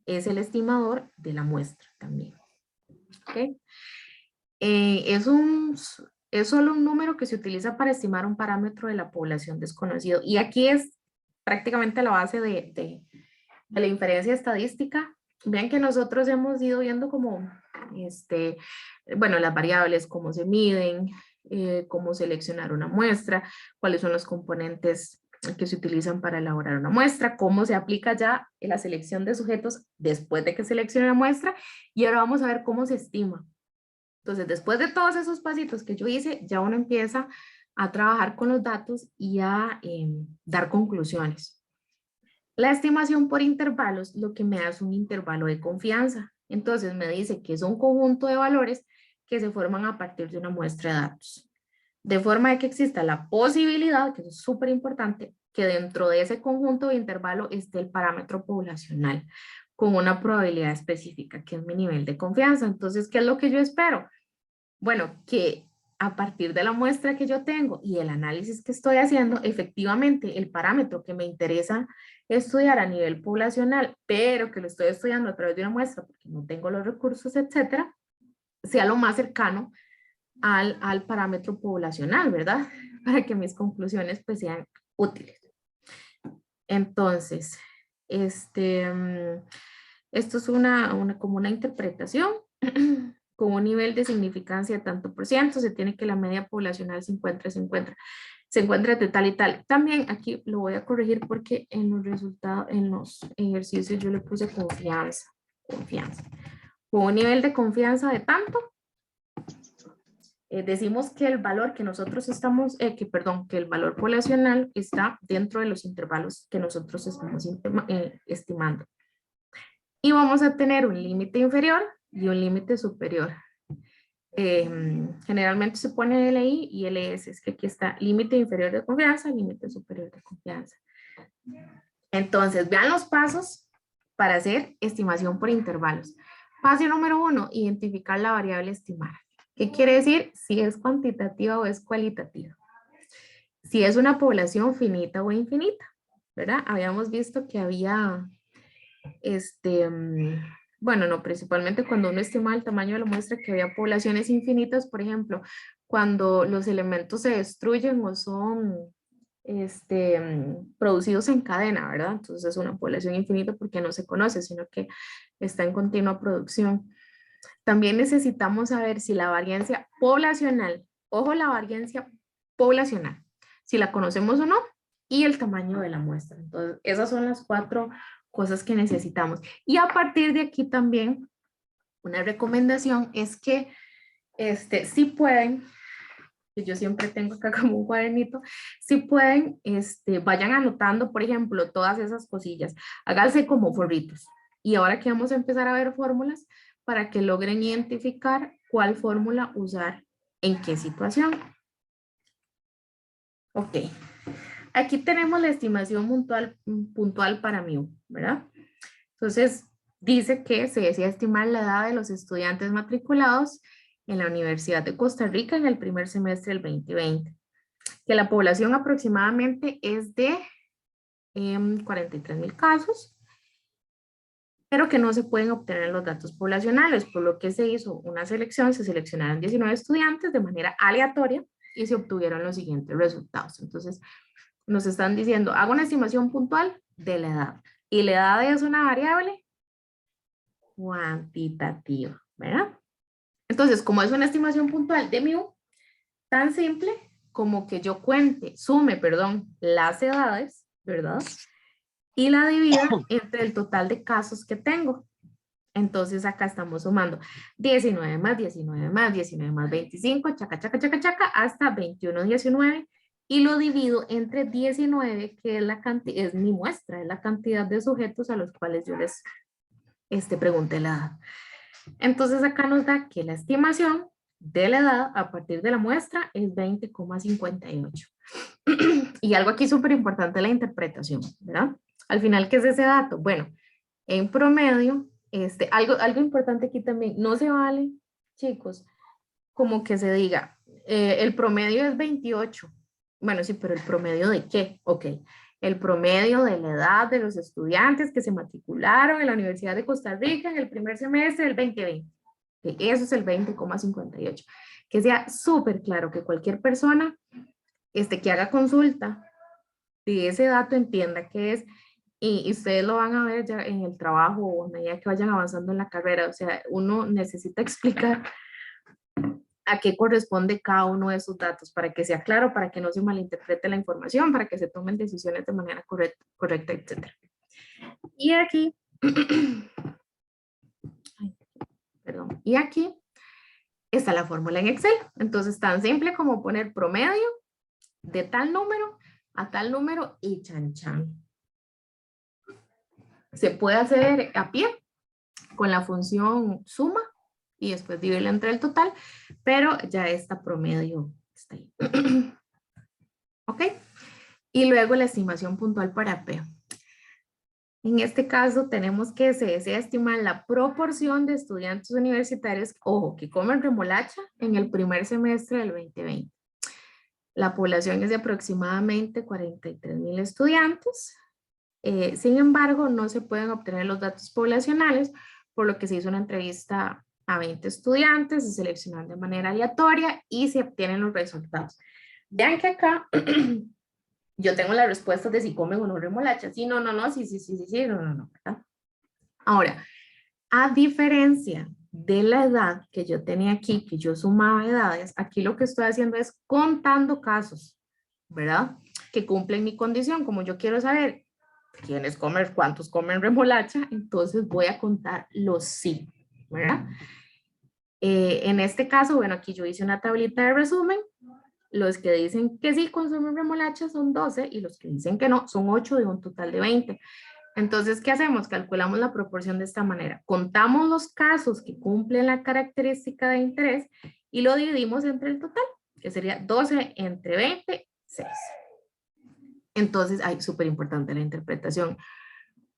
es el estimador de la muestra también. ¿Okay? es solo un número que se utiliza para estimar un parámetro de la población desconocido. Y aquí es prácticamente la base de la inferencia estadística. Vean que nosotros hemos ido viendo como, bueno, las variables, cómo se miden, cómo seleccionar una muestra, cuáles son los componentes que se utilizan para elaborar una muestra, cómo se aplica ya la selección de sujetos después de que seleccione la muestra, y ahora vamos a ver cómo se estima. Entonces, después de todos esos pasitos que yo hice, ya uno empieza a trabajar con los datos y a dar conclusiones. La estimación por intervalos lo que me da es un intervalo de confianza. Entonces me dice que es un conjunto de valores que se forman a partir de una muestra de datos. De forma de que exista la posibilidad, que es súper importante, que dentro de ese conjunto de intervalo esté el parámetro poblacional con una probabilidad específica, que es mi nivel de confianza. Entonces, ¿qué es lo que yo espero? Bueno, que a partir de la muestra que yo tengo y el análisis que estoy haciendo, efectivamente el parámetro que me interesa estudiar a nivel poblacional, pero que lo estoy estudiando a través de una muestra porque no tengo los recursos, etcétera, sea lo más cercano al parámetro poblacional, ¿verdad? Para que mis conclusiones pues sean útiles. Entonces, esto es como una interpretación con un nivel de significancia de tanto por ciento. Se tiene que la media poblacional se encuentra de tal y tal. También aquí lo voy a corregir porque en los resultados, en los ejercicios yo le puse confianza. Con un nivel de confianza de tanto, decimos que el valor que nosotros estamos, que el valor poblacional está dentro de los intervalos que nosotros estamos estimando. Y vamos a tener un límite inferior y un límite superior. Generalmente se pone LI y LS, es que aquí está límite inferior de confianza, límite superior de confianza. Entonces, vean los pasos para hacer estimación por intervalos. Paso número 1, identificar la variable estimar. ¿Qué quiere decir? Si es cuantitativa o es cualitativa. Si es una población finita o infinita, ¿verdad? Habíamos visto que había, bueno, no, principalmente cuando uno estima el tamaño de la muestra, que había poblaciones infinitas, por ejemplo, cuando los elementos se destruyen o son producidos en cadena, ¿verdad? Entonces es una población infinita porque no se conoce, sino que está en continua producción. También necesitamos saber si la variancia poblacional, ojo, la variancia poblacional, si la conocemos o no, y el tamaño de la muestra. Entonces, esas son las 4 cosas que necesitamos. Y a partir de aquí también, una recomendación es que si pueden, que yo siempre tengo acá como un cuadernito, si pueden, vayan anotando, por ejemplo, todas esas cosillas, háganse como forritos. Y ahora que vamos a empezar a ver fórmulas, para que logren identificar cuál fórmula usar en qué situación. Ok, aquí tenemos la estimación puntual para μ, ¿verdad? Entonces, dice que se desea estimar la edad de los estudiantes matriculados en la Universidad de Costa Rica en el primer semestre del 2020. Que la población aproximadamente es de 43,000 casos, pero que no se pueden obtener los datos poblacionales, por lo que se hizo una selección, se seleccionaron 19 estudiantes de manera aleatoria y se obtuvieron los siguientes resultados. Entonces, nos están diciendo, hago una estimación puntual de la edad. Y la edad es una variable cuantitativa, ¿verdad? Entonces, como es una estimación puntual de μ, tan simple como que yo sume las edades, ¿verdad? Y la divida entre el total de casos que tengo. Entonces acá estamos sumando 19 más 19 más 19 más 25, chaca, chaca, chaca, chaca, hasta 21, 19, y lo divido entre 19, que es la cantidad, es mi muestra, es la cantidad de sujetos a los cuales yo les pregunté la edad. Entonces acá nos da que la estimación de la edad a partir de la muestra es 20,58. Y algo aquí súper importante, la interpretación, ¿verdad? Al final, ¿qué es ese dato? Bueno, en promedio, algo importante aquí también, no se vale, chicos, como que se diga, el promedio es 28. Bueno, sí, pero ¿el promedio de qué? Ok, el promedio de la edad de los estudiantes que se matricularon en la Universidad de Costa Rica en el primer semestre del 2020. Que eso es el 20,58. Que sea súper claro que cualquier persona que haga consulta de ese dato entienda qué es, y ustedes lo van a ver ya en el trabajo o a medida que vayan avanzando en la carrera. O sea, uno necesita explicar a qué corresponde cada uno de esos datos para que sea claro, para que no se malinterprete la información, para que se tomen decisiones de manera correcta, etc. Y aquí, perdón, y aquí está la fórmula en Excel. Entonces, tan simple como poner promedio de tal número a tal número y chan chan. Se puede hacer a pie con la función suma y después dividirla entre el total, pero ya está promedio está ahí. ¿Ok? Y luego la estimación puntual para P. En este caso tenemos que se desea estimar la proporción de estudiantes universitarios, ojo, que comen remolacha en el primer semestre del 2020. La población es de aproximadamente 43,000 estudiantes. Sin embargo, no se pueden obtener los datos poblacionales, por lo que se hizo una entrevista a 20 estudiantes, se seleccionan de manera aleatoria y se obtienen los resultados. Vean que acá yo tengo las respuestas de si comen o no remolacha. Sí, no, no, no, sí, no, no, no, ¿verdad? Ahora, a diferencia de la edad que yo tenía aquí, que yo sumaba edades, aquí lo que estoy haciendo es contando casos, ¿verdad? Que cumplen mi condición. Como yo quiero saber quiénes comen, cuántos comen remolacha, entonces voy a contar los sí, ¿verdad? En este caso, bueno, aquí yo hice una tablita de resumen. Los que dicen que sí consumen remolacha son 12 y los que dicen que no son 8 de un total de 20. Entonces, ¿qué hacemos? Calculamos la proporción de esta manera. Contamos los casos que cumplen la característica de interés y lo dividimos entre el total, que sería 12 entre 20, 6. Entonces, ay, súper importante la interpretación.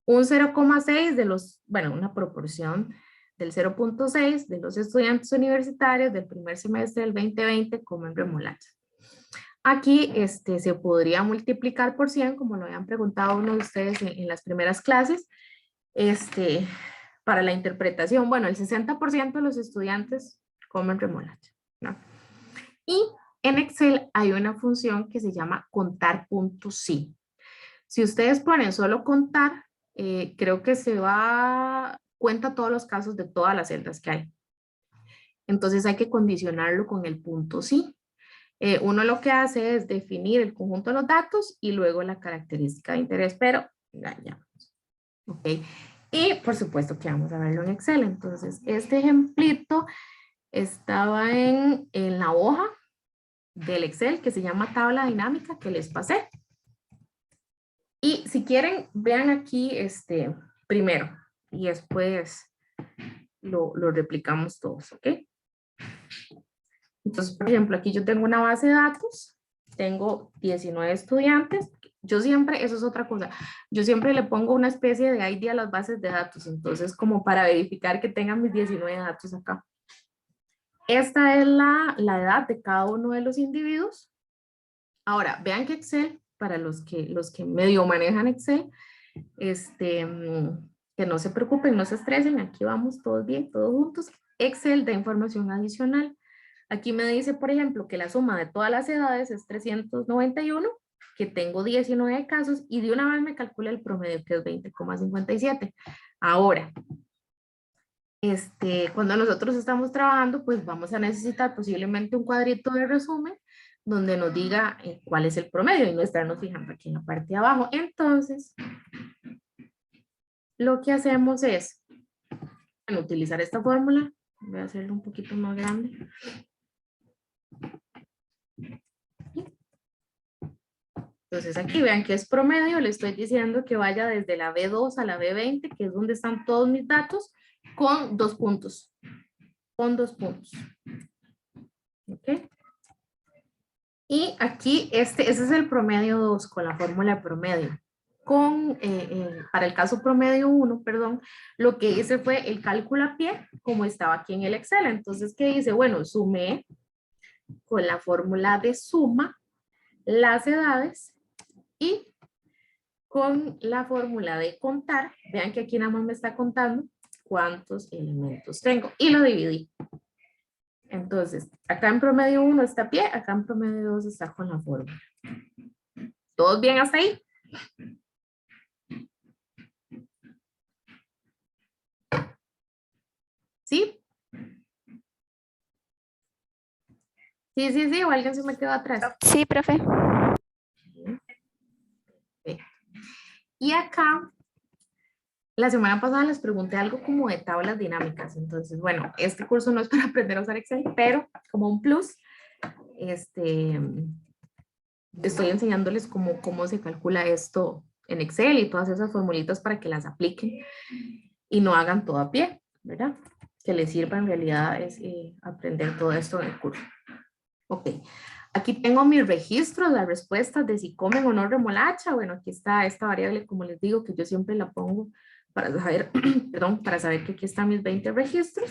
Un 0,6 de los, bueno, una proporción del 0,6 de los estudiantes universitarios del primer semestre del 2020 comen remolacha. Aquí se podría multiplicar por 100, como lo habían preguntado uno de ustedes en las primeras clases, para la interpretación. Bueno, el 60% de los estudiantes comen remolacha, ¿no? Y en Excel hay una función que se llama contar puntos sí. Si ustedes ponen solo contar, creo que cuenta todos los casos de todas las celdas que hay. Entonces hay que condicionarlo con el punto sí. Uno lo que hace es definir el conjunto de los datos y luego la característica de interés, pero ya. Ok. Y por supuesto que vamos a verlo en Excel. Entonces, este ejemplito estaba en la hoja del Excel que se llama tabla dinámica que les pasé. Y si quieren, vean aquí primero y después lo replicamos todos, ¿ok? Entonces, por ejemplo, aquí yo tengo una base de datos, tengo 19 estudiantes. Yo siempre, eso es otra cosa, yo siempre le pongo una especie de ID a las bases de datos, entonces como para verificar que tengan mis 19 datos acá. Esta es la edad de cada uno de los individuos. Ahora, vean que Excel, para los que medio manejan Excel, que no se preocupen, no se estresen, aquí vamos todos bien, todos juntos. Excel da información adicional. Aquí me dice, por ejemplo, que la suma de todas las edades es 391, que tengo 19 casos y de una vez me calcula el promedio, que es 20,57. Ahora, cuando nosotros estamos trabajando, pues vamos a necesitar posiblemente un cuadrito de resumen donde nos diga cuál es el promedio y no estarnos fijando aquí en la parte de abajo. Entonces, lo que hacemos es utilizar esta fórmula. Voy a hacerlo un poquito más grande. Entonces aquí vean que es promedio, le estoy diciendo que vaya desde la B2 a la B20, que es donde están todos mis datos, con 2 puntos. Con 2 puntos. ¿Ok? Y aquí ese es el promedio 2 con la fórmula de promedio. Para el caso promedio 1, perdón, lo que hice fue el cálculo a pie, como estaba aquí en el Excel. Entonces, ¿qué hice? Bueno, sumé con la fórmula de suma las edades y con la fórmula de contar, vean que aquí nada más me está contando cuántos elementos tengo y lo dividí. Entonces, acá en promedio 1 está a pie, acá en promedio 2 está con la fórmula. ¿Todos bien hasta ahí? ¿Sí? Sí, o alguien se me quedó atrás. Sí, profe. Y acá, la semana pasada les pregunté algo como de tablas dinámicas. Entonces, bueno, este curso no es para aprender a usar Excel, pero como un plus, estoy enseñándoles cómo se calcula esto en Excel y todas esas formulitas para que las apliquen y no hagan todo a pie, ¿verdad? Que les sirva en realidad es aprender todo esto en el curso. Ok, aquí tengo mis registros, las respuestas de si comen o no remolacha. Bueno, aquí está esta variable, como les digo, que yo siempre la pongo para saber, perdón, para saber que aquí están mis 20 registros.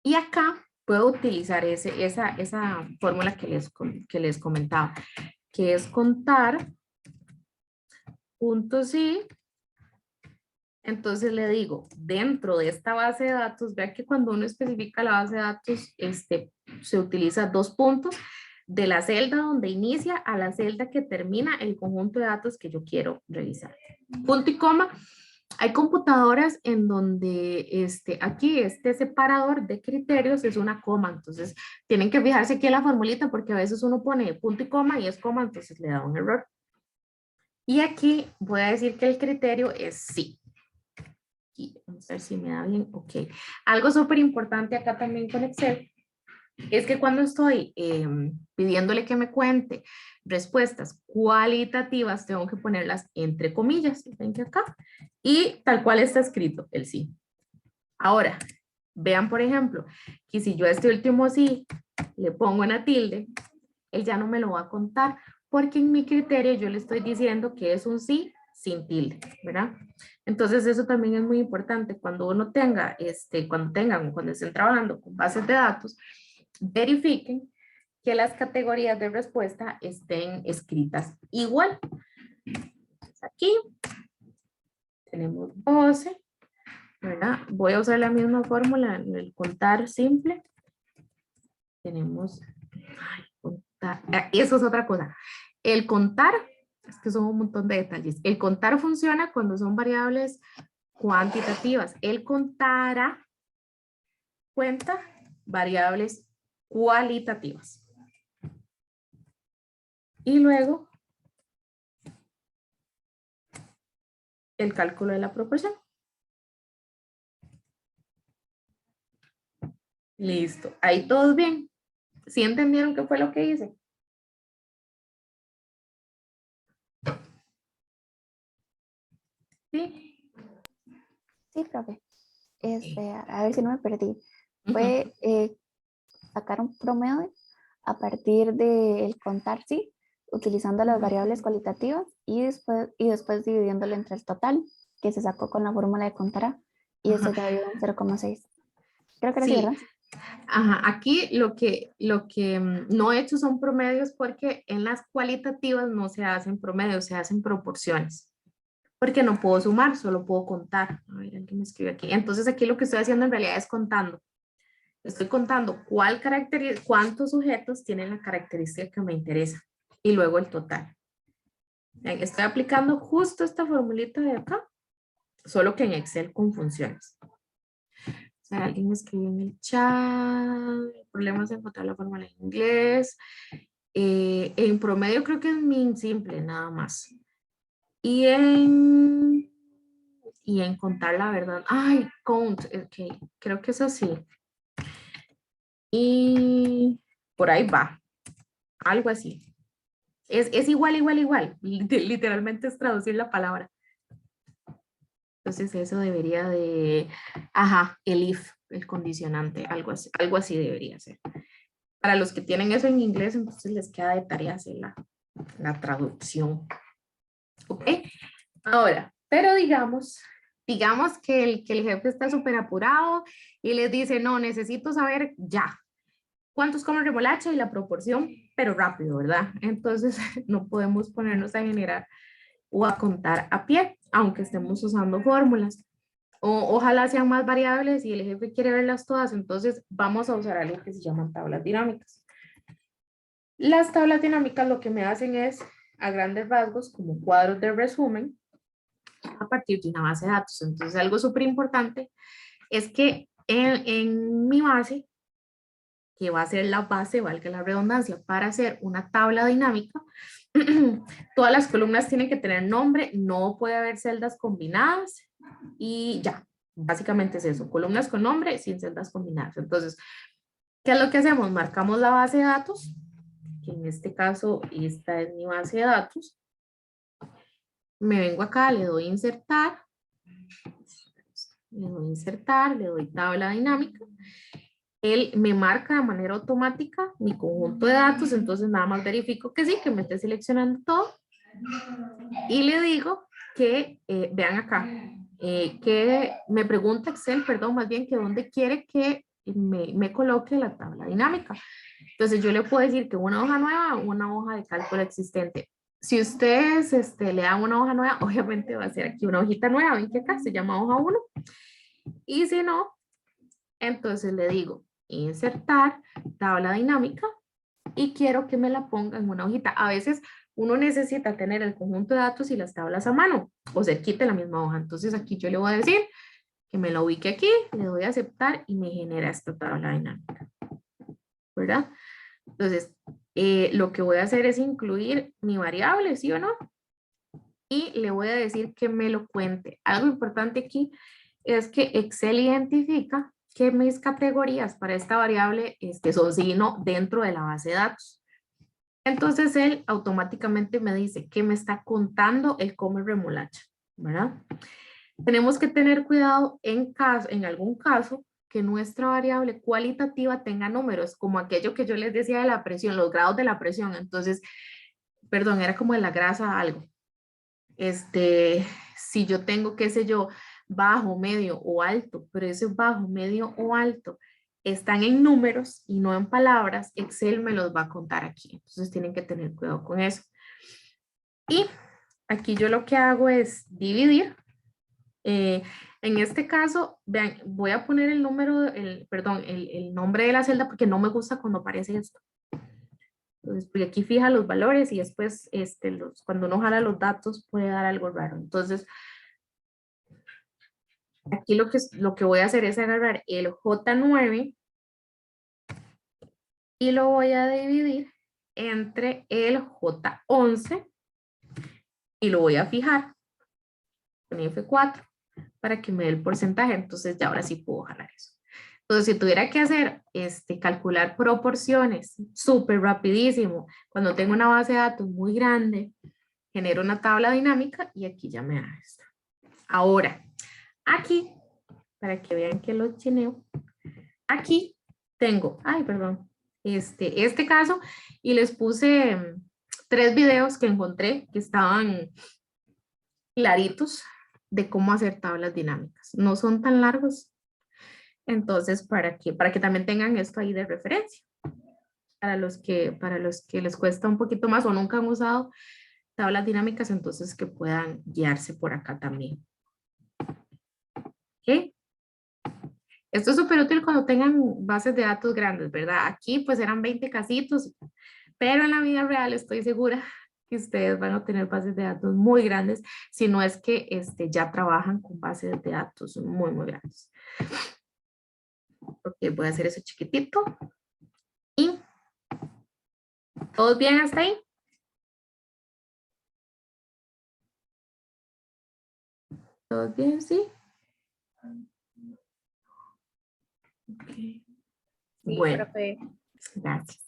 Y acá puedo utilizar esa fórmula que les comentaba, que es contar puntos y entonces le digo, dentro de esta base de datos, vea que cuando uno especifica la base de datos, se utiliza 2 puntos de la celda donde inicia a la celda que termina el conjunto de datos que yo quiero revisar. Punto y coma. Hay computadoras en donde aquí este separador de criterios es una coma, entonces tienen que fijarse aquí en la formulita porque a veces uno pone punto y coma y es coma, entonces le da un error. Y aquí voy a decir que el criterio es sí. Aquí, vamos a ver si me da bien, ok. Algo súper importante acá también con Excel es que cuando estoy pidiéndole que me cuente respuestas cualitativas, tengo que ponerlas entre comillas, ven que acá, y tal cual está escrito el sí. Ahora, vean por ejemplo, que si yo a este último sí le pongo una tilde, él ya no me lo va a contar, porque en mi criterio yo le estoy diciendo que es un sí sin tilde, ¿verdad? Entonces eso también es muy importante cuando uno tenga, cuando estén trabajando con bases de datos, verifiquen que las categorías de respuesta estén escritas igual. Aquí tenemos 12, ¿verdad? Voy a usar la misma fórmula en el contar simple. Tenemos, contar, eso es otra cosa. El contar, es que son un montón de detalles. El contar funciona cuando son variables cuantitativas. El contara cuenta variables cualitativas. Y luego, el cálculo de la proporción. Listo. Ahí todos bien. ¿Sí entendieron qué fue lo que hice? ¿Sí? Sí, profe. A ver si no me perdí. Fue sacar un promedio a partir del contar sí, utilizando las variables cualitativas y después dividiéndolo entre el total que se sacó con la fórmula de contar A, y eso ya dio un 0,6. Creo que era así, Sí. ¿verdad? Ajá, aquí lo que no he hecho son promedios porque en las cualitativas no se hacen promedios, se hacen proporciones. Porque no puedo sumar, solo puedo contar. A ver, alguien me escribe aquí. Entonces aquí lo que estoy haciendo en realidad es contando. Estoy contando cuántos sujetos tienen la característica que me interesa y luego el total. Estoy aplicando justo esta formulita de acá, solo que en Excel con funciones. O sea, alguien me escribió en el chat, el problema es encontrar la fórmula en inglés. En promedio creo que es muy simple, nada más. Y en contar la verdad. Ay, count, ok, creo que es así. Y por ahí va, algo así. Es igual. Literalmente es traducir la palabra. Entonces eso debería de, ajá, el if, el condicionante, algo así debería ser. Para los que tienen eso en inglés, entonces les queda de tarea hacer la traducción. ¿Ok? Ahora, pero digamos que el jefe está súper apurado y les dice, no, necesito saber ya cuántos comen remolacha y la proporción, pero rápido, ¿verdad? Entonces no podemos ponernos a generar o a contar a pie, aunque estemos usando fórmulas. ojalá sean más variables y el jefe quiere verlas todas, entonces vamos a usar algo que se llaman tablas dinámicas. Las tablas dinámicas lo que me hacen es, a grandes rasgos, como cuadros de resumen a partir de una base de datos. Entonces, algo súper importante es que en mi base, que va a ser la base, valga la redundancia, para hacer una tabla dinámica, todas las columnas tienen que tener nombre, no puede haber celdas combinadas y ya, básicamente es eso, columnas con nombre sin celdas combinadas. Entonces, ¿qué es lo que hacemos? Marcamos la base de datos, que en este caso esta es mi base de datos. Me vengo acá, le doy insertar, le doy tabla dinámica. Él me marca de manera automática mi conjunto de datos, entonces nada más verifico que sí, que me esté seleccionando todo. Y le digo que, vean acá, que me pregunta Excel, perdón, más bien que dónde quiere que me coloque la tabla dinámica. Entonces yo le puedo decir que una hoja nueva o una hoja de cálculo existente. Si ustedes le dan una hoja nueva, obviamente va a ser aquí una hojita nueva, ven que acá se llama hoja 1. Y si no, entonces le digo insertar tabla dinámica y quiero que me la ponga en una hojita. A veces uno necesita tener el conjunto de datos y las tablas a mano o cerquita de la misma hoja. Entonces aquí yo le voy a decir que me la ubique aquí, le doy a aceptar y me genera esta tabla dinámica, ¿verdad? Entonces, lo que voy a hacer es incluir mi variable, ¿sí o no? Y le voy a decir que me lo cuente. Algo importante aquí es que Excel identifica que mis categorías para esta variable son sí y no dentro de la base de datos. Entonces, él automáticamente me dice que me está contando el come remolacha, ¿verdad? Tenemos que tener cuidado en algún caso, que nuestra variable cualitativa tenga números, como aquello que yo les decía de la presión, los grados de la presión. Entonces, perdón, era como de la grasa algo. Si yo tengo, qué sé yo, bajo, medio o alto, pero ese bajo, medio o alto están en números y no en palabras, Excel me los va a contar aquí. Entonces tienen que tener cuidado con eso. Y aquí yo lo que hago es dividir. En este caso, vean, voy a poner el número, el nombre de la celda porque no me gusta cuando aparece esto. Entonces, porque aquí fija los valores y después cuando uno jala los datos puede dar algo raro. Entonces, aquí lo que voy a hacer es agarrar el J9 y lo voy a dividir entre el J11 y lo voy a fijar con F4 para que me dé el porcentaje. Entonces ya ahora sí puedo jalar eso. Entonces si tuviera que hacer, calcular proporciones súper rapidísimo, cuando tengo una base de datos muy grande, genero una tabla dinámica y aquí ya me da esto. Ahora, aquí, para que vean que lo chineo, aquí tengo, este caso y les puse 3 videos que encontré que estaban claritos de cómo hacer tablas dinámicas. No son tan largos. Entonces, para que también tengan esto ahí de referencia. Para los que les cuesta un poquito más o nunca han usado tablas dinámicas, entonces que puedan guiarse por acá también. ¿Ok? Esto es súper útil cuando tengan bases de datos grandes, ¿verdad? Aquí pues eran 20 casitos, pero en la vida real estoy segura que ustedes van a tener bases de datos muy grandes, si no es que ya trabajan con bases de datos muy, muy grandes. Ok, voy a hacer eso chiquitito. ¿Y todos bien hasta ahí? ¿Todos bien? ¿Sí? Okay. Sí, Bueno, profe. gracias.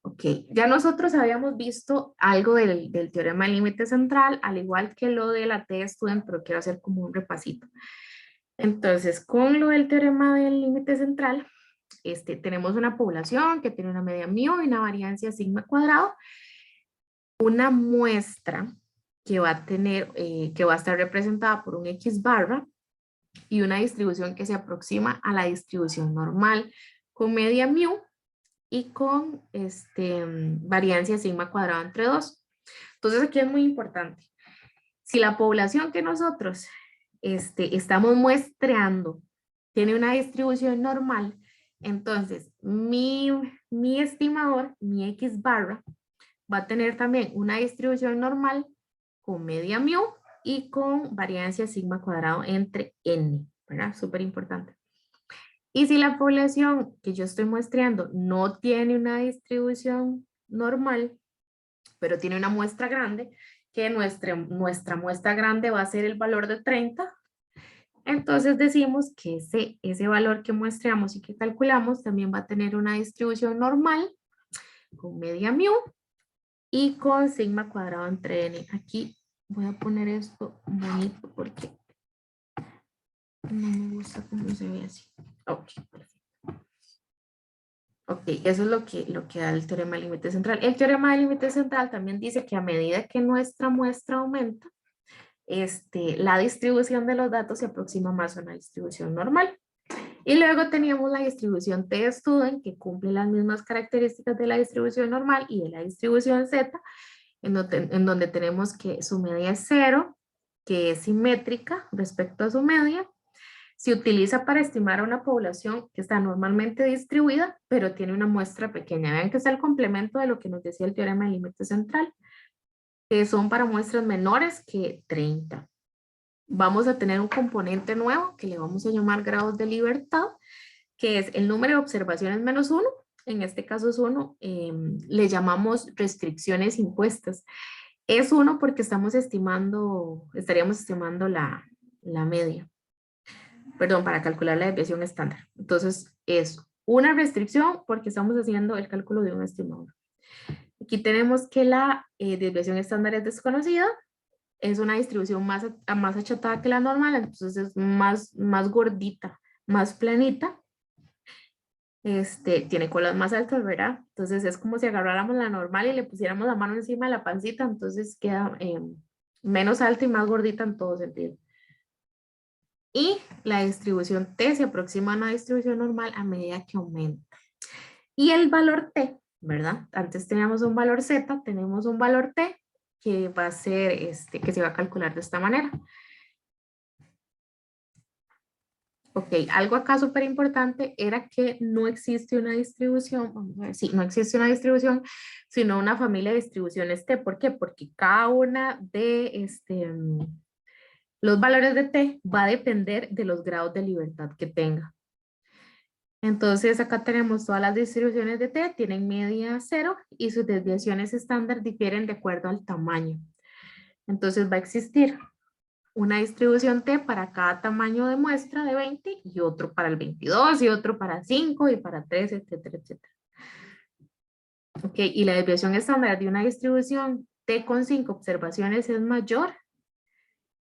Ok, ya nosotros habíamos visto algo del teorema del límite central, al igual que lo de la T-Student, pero quiero hacer como un repasito. Entonces, con lo del teorema del límite central, tenemos una población que tiene una media mu y una variancia sigma cuadrado, una muestra que va a tener, que va a estar representada por un X barra y una distribución que se aproxima a la distribución normal con media mu y con variancia sigma cuadrado entre 2. Entonces aquí es muy importante. Si la población que nosotros estamos muestreando, tiene una distribución normal, entonces mi estimador, mi X barra, va a tener también una distribución normal con media mu y con variancia sigma cuadrado entre n, ¿verdad? Súper importante. Y si la población que yo estoy muestreando no tiene una distribución normal, pero tiene una muestra grande, que nuestra muestra grande va a ser el valor de 30, entonces decimos que ese valor que muestreamos y que calculamos también va a tener una distribución normal con media mu y con sigma cuadrado entre n. Aquí voy a poner esto bonito porque no me gusta cómo se ve así. Ok, perfecto. Ok, eso es lo que da el teorema del límite central. El teorema del límite central también dice que a medida que nuestra muestra aumenta, la distribución de los datos se aproxima más a una distribución normal. Y luego teníamos la distribución t-student que cumple las mismas características de la distribución normal y de la distribución z, en donde tenemos que su media es 0, que es simétrica respecto a su media. Se utiliza para estimar a una población que está normalmente distribuida, pero tiene una muestra pequeña. Vean que es el complemento de lo que nos decía el teorema del límite central, que son para muestras menores que 30. Vamos a tener un componente nuevo que le vamos a llamar grados de libertad, que es el número de observaciones menos 1. En este caso es 1. Le llamamos restricciones impuestas. Es 1 porque estaríamos estimando la media. Perdón, para calcular la desviación estándar. Entonces es una restricción porque estamos haciendo el cálculo de un estimador. Aquí tenemos que la desviación estándar es desconocida. Es una distribución más achatada que la normal, entonces es más gordita, más planita. Tiene colas más altas, ¿verdad? Entonces es como si agarráramos la normal y le pusiéramos la mano encima de la pancita, entonces queda menos alta y más gordita en todo sentido. Y la distribución T se aproxima a una distribución normal a medida que aumenta. Y el valor T, ¿verdad? Antes teníamos un valor Z, tenemos un valor T que va a ser, que se va a calcular de esta manera. Ok, algo acá súper importante era que no existe una distribución, vamos a ver, sí, no existe una distribución, sino una familia de distribuciones T. ¿Por qué? Porque cada una de los valores de T va a depender de los grados de libertad que tenga. Entonces acá tenemos todas las distribuciones de T, tienen media 0 y sus desviaciones estándar difieren de acuerdo al tamaño. Entonces va a existir una distribución T para cada tamaño de muestra de 20 y otro para el 22 y otro para 5 y para 3, etcétera, etcétera. Ok, y la desviación estándar de una distribución T con 5 observaciones es mayor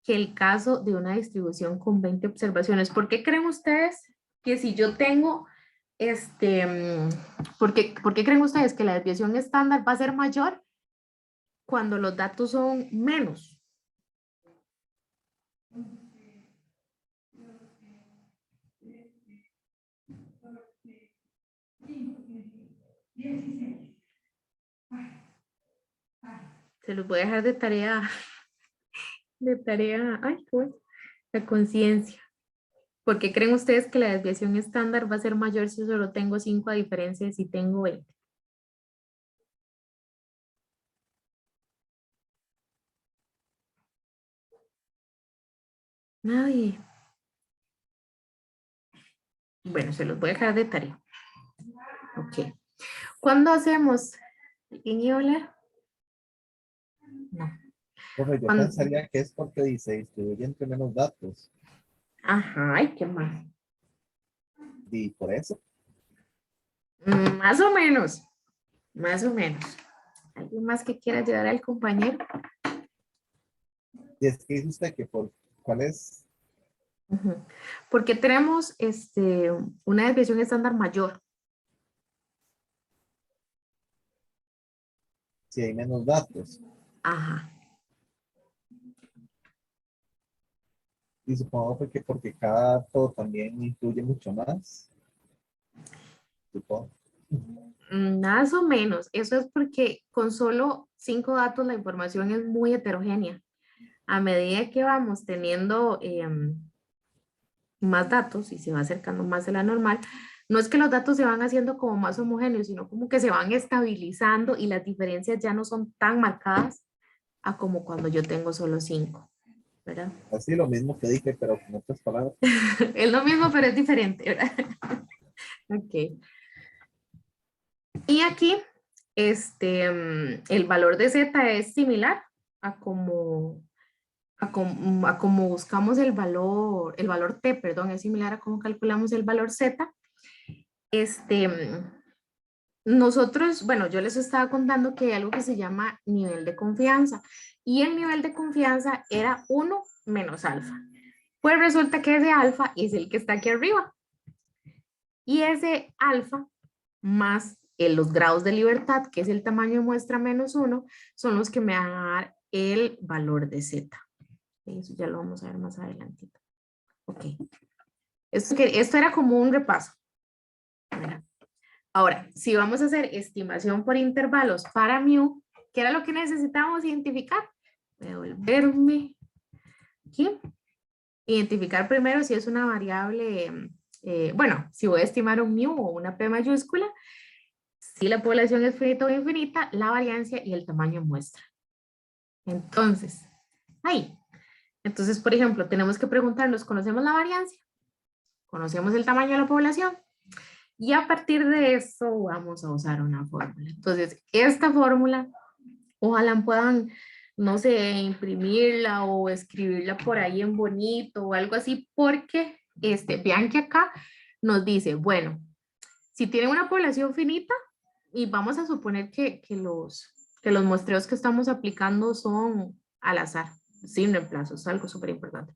que el caso de una distribución con 20 observaciones. ¿Por qué creen ustedes que si yo tengo, ¿por qué creen ustedes que la desviación estándar va a ser mayor cuando los datos son menos? Se los voy a dejar de tarea, ay, pues, la conciencia. ¿Por qué creen ustedes que la desviación estándar va a ser mayor si solo tengo 5 a diferencia de si tengo 20? Nadie. Bueno, se los voy a dejar de tarea. Ok. ¿Cuándo hacemos? ¿Quién iba a hablar? No. Profe, yo Cuando- pensaría que es porque dice distribuye entre menos datos. Ajá, ¿y qué más? Y por eso, Más o menos. Más o menos. ¿Alguien más que quiera ayudar al compañero? y es que dice usted que por cuál es, Ujú. Porque tenemos una desviación estándar mayor. si hay menos datos. Ajá. Y supongo porque cada dato también incluye mucho más. Supongo. Más o menos. Eso es porque con solo 5 datos la información es muy heterogénea. a medida que vamos teniendo más datos y se va acercando más de la normal, no es que los datos se van haciendo como más homogéneos, sino como que se van estabilizando y las diferencias ya no son tan marcadas a como cuando yo tengo solo 5, ¿verdad? Así lo mismo que dije, pero con otras palabras. Es lo mismo, pero es diferente, ¿verdad? Ok. Y aquí, el valor de Z es similar a como a como buscamos el valor T, perdón, es similar a cómo calculamos el valor Z. Nosotros, bueno, yo les estaba contando que hay algo que se llama nivel de confianza y el nivel de confianza era 1 menos alfa. Pues resulta que ese alfa es el que está aquí arriba y ese alfa más los grados de libertad, que es el tamaño de muestra menos 1, son los que me van a dar el valor de Z. Eso ya lo vamos a ver más adelantito. Ok. Esto era como un repaso. ¿Verdad? Ahora, si vamos a hacer estimación por intervalos para mu, ¿qué era lo que necesitábamos identificar? Voy a volverme aquí. Identificar primero si es una variable, bueno, si voy a estimar un mu o una p mayúscula, si la población es finita o infinita, la variancia y el tamaño de muestra. Entonces, ahí. Entonces, por ejemplo, tenemos que preguntarnos, ¿conocemos la variancia? ¿Conocemos el tamaño de la población? Y a partir de eso vamos a usar una fórmula. Entonces, esta fórmula, ojalá puedan, no sé, imprimirla o escribirla por ahí en bonito o algo así, porque vean que acá nos dice, bueno, si tienen una población finita, y vamos a suponer que los muestreos que estamos aplicando son al azar, sin reemplazo, es algo súper importante.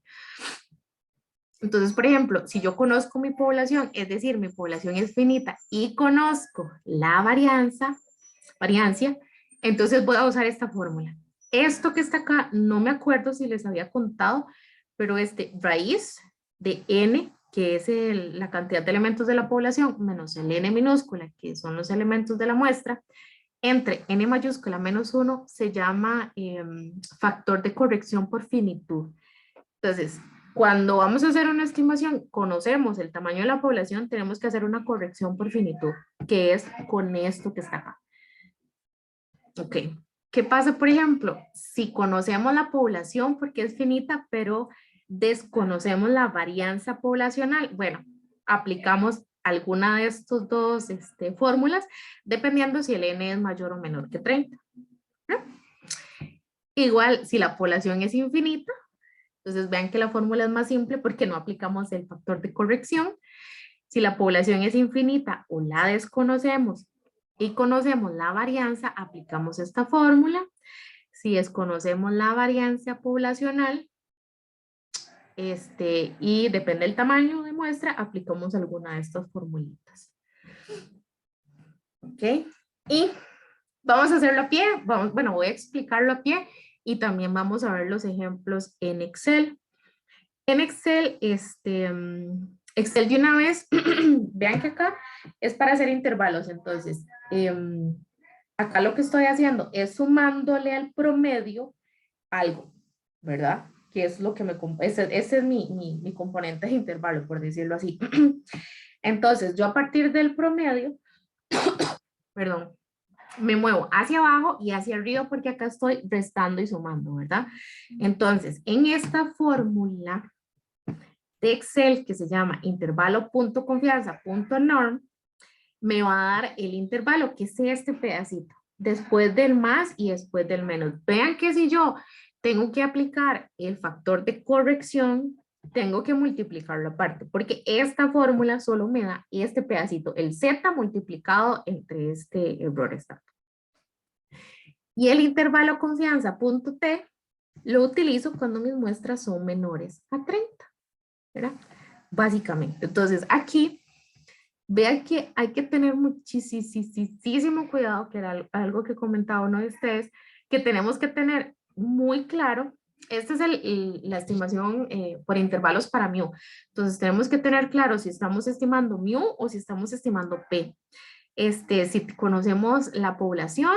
Entonces, por ejemplo, si yo conozco mi población, es decir, mi población es finita y conozco la variancia, entonces voy a usar esta fórmula. Esto que está acá, no me acuerdo si les había contado, pero raíz de n, que es la cantidad de elementos de la población, menos el n minúscula, que son los elementos de la muestra, entre n mayúscula menos 1, se llama factor de corrección por finitud. Entonces, cuando vamos a hacer una estimación, conocemos el tamaño de la población, tenemos que hacer una corrección por finitud, que es con esto que está acá. Ok. ¿Qué pasa, por ejemplo? Si conocemos la población porque es finita, pero desconocemos la varianza poblacional, bueno, aplicamos alguna de estos dos fórmulas, dependiendo si el n es mayor o menor que 30. Igual, si la población es infinita, entonces vean que la fórmula es más simple porque no aplicamos el factor de corrección. Si la población es infinita o la desconocemos y conocemos la varianza, aplicamos esta fórmula. Si desconocemos la varianza poblacional y depende del tamaño de muestra, aplicamos alguna de estas formulitas. ¿Ok? Y vamos a hacerlo a pie. Bueno, voy a explicarlo a pie y también vamos a ver los ejemplos en Excel. En Excel, Excel de una vez, vean que acá es para hacer intervalos. Entonces, acá lo que estoy haciendo es sumándole al promedio algo, ¿verdad? Que es lo que ese es mi componente de intervalo, por decirlo así. Entonces, yo a partir del promedio, perdón, me muevo hacia abajo y hacia arriba porque acá estoy restando y sumando, ¿verdad? Entonces, en esta fórmula de Excel que se llama intervalo.confianza.norm, me va a dar el intervalo, que es este pedacito, después del más y después del menos. Vean que si yo tengo que aplicar el factor de corrección, tengo que multiplicarlo aparte, porque esta fórmula solo me da este pedacito, el z multiplicado entre este error exacto. Y el intervalo confianza.t lo utilizo cuando mis muestras son menores a 30, ¿verdad? Básicamente. Entonces aquí, vean que hay que tener muchísimo cuidado, que era algo que comentaba uno de ustedes, que tenemos que tener muy claro. Esta es la estimación por intervalos para mu. Entonces tenemos que tener claro si estamos estimando mu o si estamos estimando p. Si conocemos la población,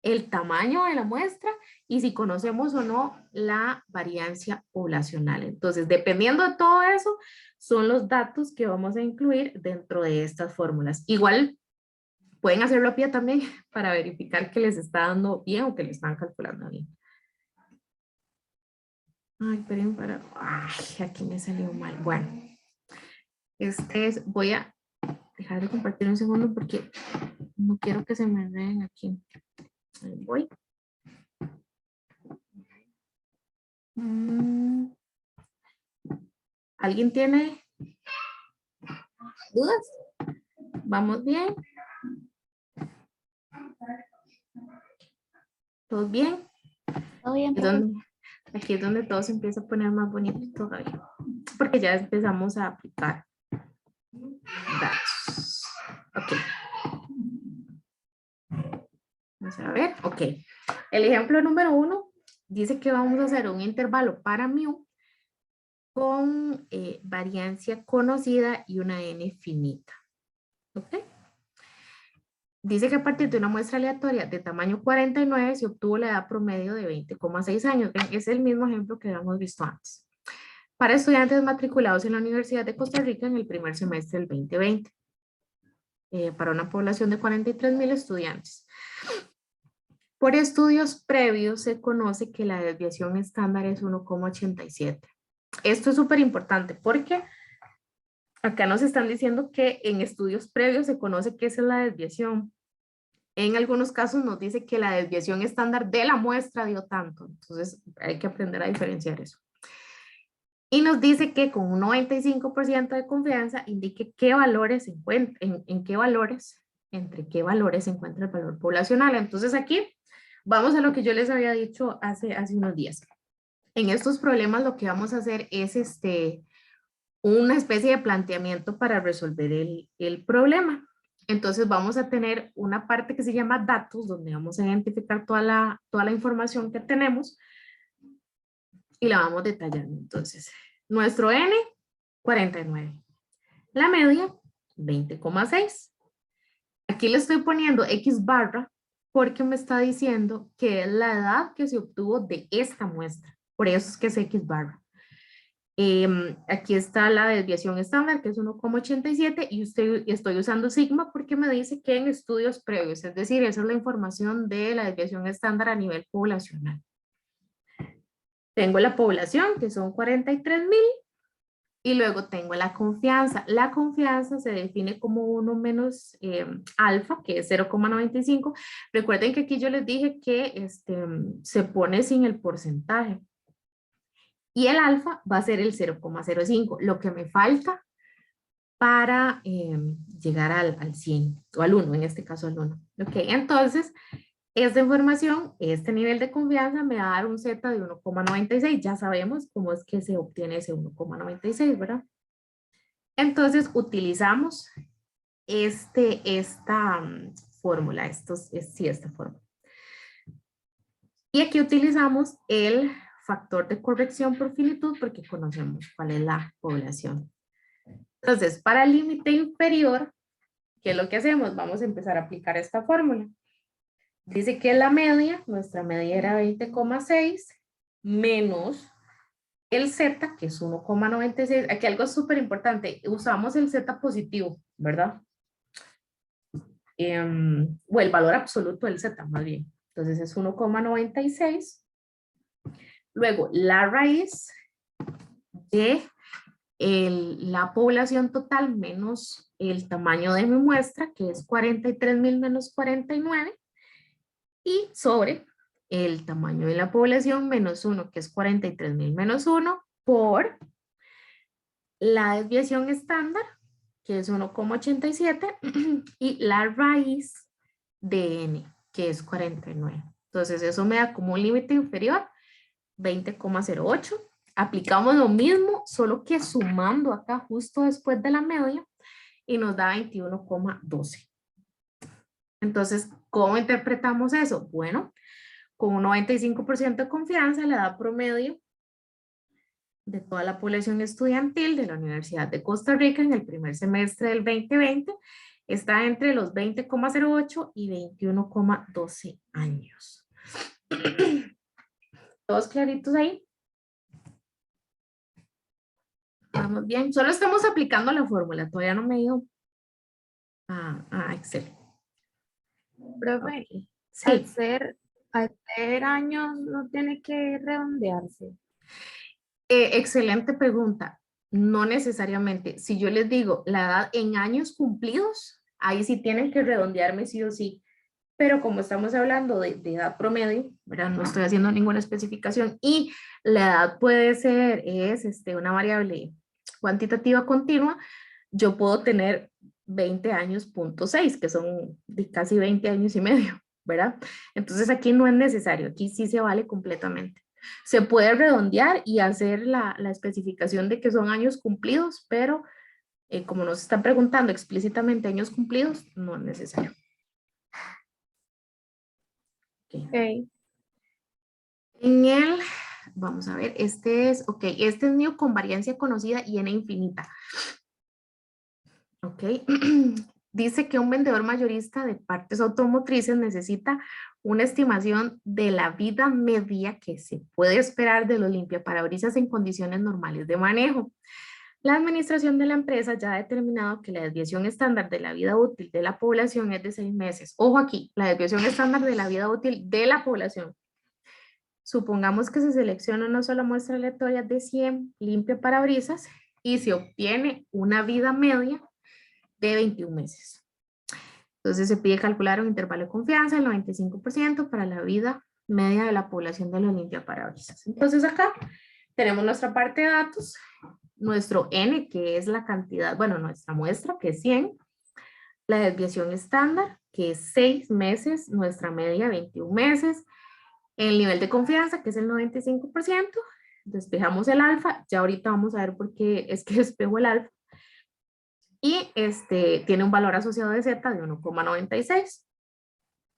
el tamaño de la muestra y si conocemos o no la variancia poblacional. Entonces, dependiendo de todo eso, son los datos que vamos a incluir dentro de estas fórmulas. Igual pueden hacerlo a pie también para verificar que les está dando bien o que le están calculando bien. Ay, esperen para... Ay, aquí me salió mal. Bueno, voy a dejar de compartir un segundo porque no quiero que se me enreden aquí. Ahí voy. ¿Alguien tiene dudas? ¿Vamos bien? ¿Todos bien? Todo bien, Es profe. aquí es donde todo se empieza a poner más bonito todavía. Porque ya empezamos a aplicar datos. Ok. Vamos a ver. Ok. El ejemplo número 1 dice que vamos a hacer un intervalo para mu con variancia conocida y una n finita. ¿Ok? Dice que a partir de una muestra aleatoria de tamaño 49 se obtuvo la edad promedio de 20,6 años. ¿Ven? Es el mismo ejemplo que habíamos visto antes. Para estudiantes matriculados en la Universidad de Costa Rica en el primer semestre del 2020. Para una población de 43,000 estudiantes. Por estudios previos se conoce que la desviación estándar es 1,87. Esto es súper importante porque acá nos están diciendo que en estudios previos se conoce que esa es la desviación. En algunos casos nos dice que la desviación estándar de la muestra dio tanto. Entonces hay que aprender a diferenciar eso. Y nos dice que con un 95% de confianza indique qué valores se encuentran, entre qué valores se encuentra el valor poblacional. Entonces aquí vamos a lo que yo les había dicho hace unos días. En estos problemas lo que vamos a hacer es una especie de planteamiento para resolver el problema. Entonces vamos a tener una parte que se llama datos, donde vamos a identificar toda la información que tenemos y la vamos detallando. Entonces, nuestro n, 49. La media, 20,6. Aquí le estoy poniendo X barra porque me está diciendo que es la edad que se obtuvo de esta muestra. Por eso es que es X barra. Aquí está la desviación estándar, que es 1,87, y estoy usando sigma porque me dice que en estudios previos, es decir, esa es la información de la desviación estándar a nivel poblacional. Tengo la población, que son 43,000, y luego tengo la confianza. La confianza se define como 1 menos alfa, que es 0,95. Recuerden que aquí yo les dije que se pone sin el porcentaje. Y el alfa va a ser el 0,05, lo que me falta para llegar al 100, o al 1, en este caso al 1. Ok, entonces, esta información, este nivel de confianza me va a dar un Z de 1,96. Ya sabemos cómo es que se obtiene ese 1,96, ¿verdad? Entonces, utilizamos esta fórmula, esta fórmula. Y aquí utilizamos el factor de corrección por finitud porque conocemos cuál es la población. Entonces, para el límite inferior, ¿qué es lo que hacemos? Vamos a empezar a aplicar esta fórmula. Dice que la media, nuestra media era 20,6 menos el Z, que es 1,96. Aquí algo súper importante, usamos el Z positivo, ¿verdad? O el valor absoluto del Z, más bien. Entonces es 1,96. Luego, la raíz de la población total menos el tamaño de mi muestra, que es 43,000 menos 49, y sobre el tamaño de la población menos 1, que es 43,000 menos 1, por la desviación estándar, que es 1,87, y la raíz de n, que es 49. Entonces eso me da como un límite inferior 20,08. Aplicamos lo mismo, solo que sumando acá justo después de la media y nos da 21,12. Entonces, ¿cómo interpretamos eso? Bueno, con un 95% de confianza, la edad promedio de toda la población estudiantil de la Universidad de Costa Rica en el primer semestre del 2020 está entre los 20,08 y 21,12 años. ¿Todos claritos ahí? Vamos bien. Solo estamos aplicando la fórmula. Todavía no me he ido a Excel. Profe, Sí. al ser años no tiene que redondearse. Excelente pregunta. No necesariamente. Si yo les digo la edad en años cumplidos, ahí sí tienen que redondearme sí o sí. Pero como estamos hablando de edad promedio, ¿verdad? No estoy haciendo ninguna especificación y la edad puede ser, una variable cuantitativa continua, yo puedo tener 20 años, punto 6, que son de casi 20 años y medio, ¿verdad? Entonces aquí no es necesario, aquí sí se vale completamente. Se puede redondear y hacer la especificación de que son años cumplidos, pero como nos están preguntando explícitamente años cumplidos, no es necesario. Ok. En el, vamos a ver, este es mío con variancia conocida y n infinita. Ok, dice que un vendedor mayorista de partes automotrices necesita una estimación de la vida media que se puede esperar de los limpiaparabrisas en condiciones normales de manejo. La administración de la empresa ya ha determinado que la desviación estándar de la vida útil de la población es de 6 meses. Ojo aquí, la desviación estándar de la vida útil de la población. Supongamos que se selecciona una sola muestra aleatoria de 100 limpiaparabrisas y se obtiene una vida media de 21 meses. Entonces se pide calcular un intervalo de confianza del 95% para la vida media de la población de los limpiaparabrisas. Entonces acá tenemos nuestra parte de datos, nuestro N, que es la cantidad, bueno, nuestra muestra, que es 100, la desviación estándar, que es 6 meses, nuestra media 21 meses, el nivel de confianza, que es el 95%, despejamos el alfa, ya ahorita vamos a ver por qué es que despejo el alfa, y tiene un valor asociado de Z de 1,96.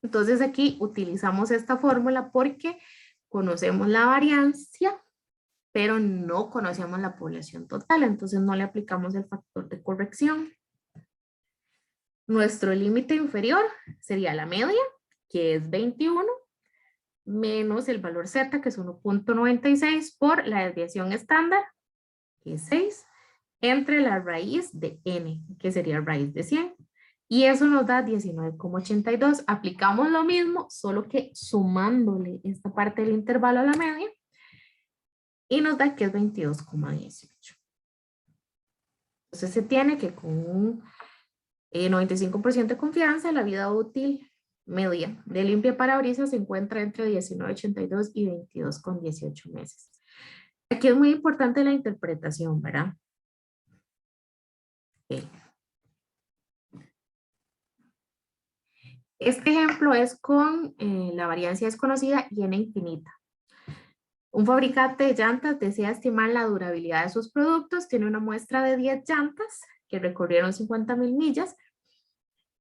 Entonces aquí utilizamos esta fórmula porque conocemos la variancia, pero no conocemos la población total, entonces no le aplicamos el factor de corrección. Nuestro límite inferior sería la media, que es 21, menos el valor Z, que es 1,96, por la desviación estándar, que es 6, entre la raíz de n, que sería raíz de 100. Y eso nos da 19,82. Aplicamos lo mismo, solo que sumándole esta parte del intervalo a la media. Y nos da que es 22,18. Entonces se tiene que con un 95% de confianza, la vida útil media de limpiaparabrisas se encuentra entre 19,82 y 22,18 meses. Aquí es muy importante la interpretación, ¿verdad? Okay. Este ejemplo es con la variancia desconocida y n infinita. Un fabricante de llantas desea estimar la durabilidad de sus productos, tiene una muestra de 10 llantas que recorrieron 50,000 millas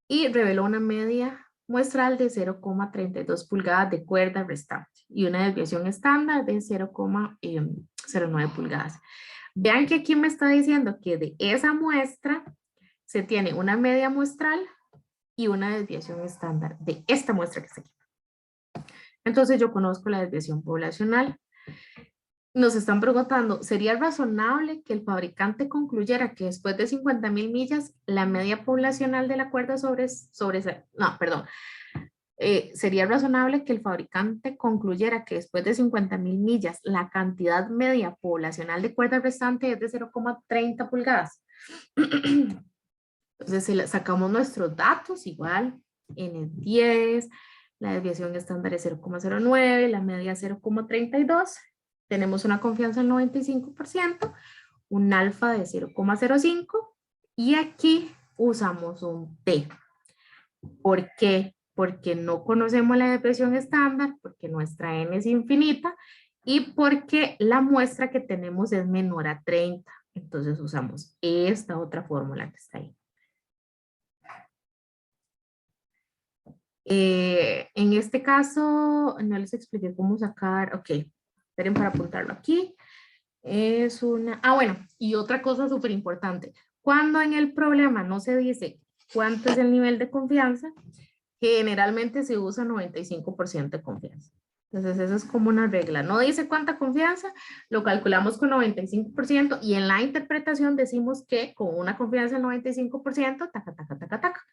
y reveló una media muestral de 0,32 pulgadas de cuerda restante y una desviación estándar de 0,09 pulgadas. Vean que aquí me está diciendo que de esa muestra se tiene una media muestral y una desviación estándar de esta muestra que está aquí. Entonces yo conozco la desviación poblacional. Nos están preguntando, ¿sería razonable que el fabricante concluyera que después de 50,000 millas la media poblacional de la cuerda sería razonable que el fabricante concluyera que después de 50,000 millas la cantidad media poblacional de cuerda restante es de 0,30 pulgadas? Entonces si sacamos nuestros datos igual, N10, la desviación estándar es 0,09, la media 0,32, tenemos una confianza del 95%, un alfa de 0,05 y aquí usamos un T. ¿Por qué? Porque no conocemos la desviación estándar, porque nuestra N es infinita y porque la muestra que tenemos es menor a 30. Entonces usamos esta otra fórmula que está ahí. En este caso, no les expliqué cómo sacar, ok, esperen para apuntarlo aquí. Es una, bueno, y otra cosa súper importante. Cuando en el problema no se dice cuánto es el nivel de confianza. Generalmente se usa 95% de confianza. Entonces, eso es como una regla. No dice cuánta confianza, lo calculamos con 95% y en la interpretación decimos que con una confianza del 95%, taca, taca, taca, taca.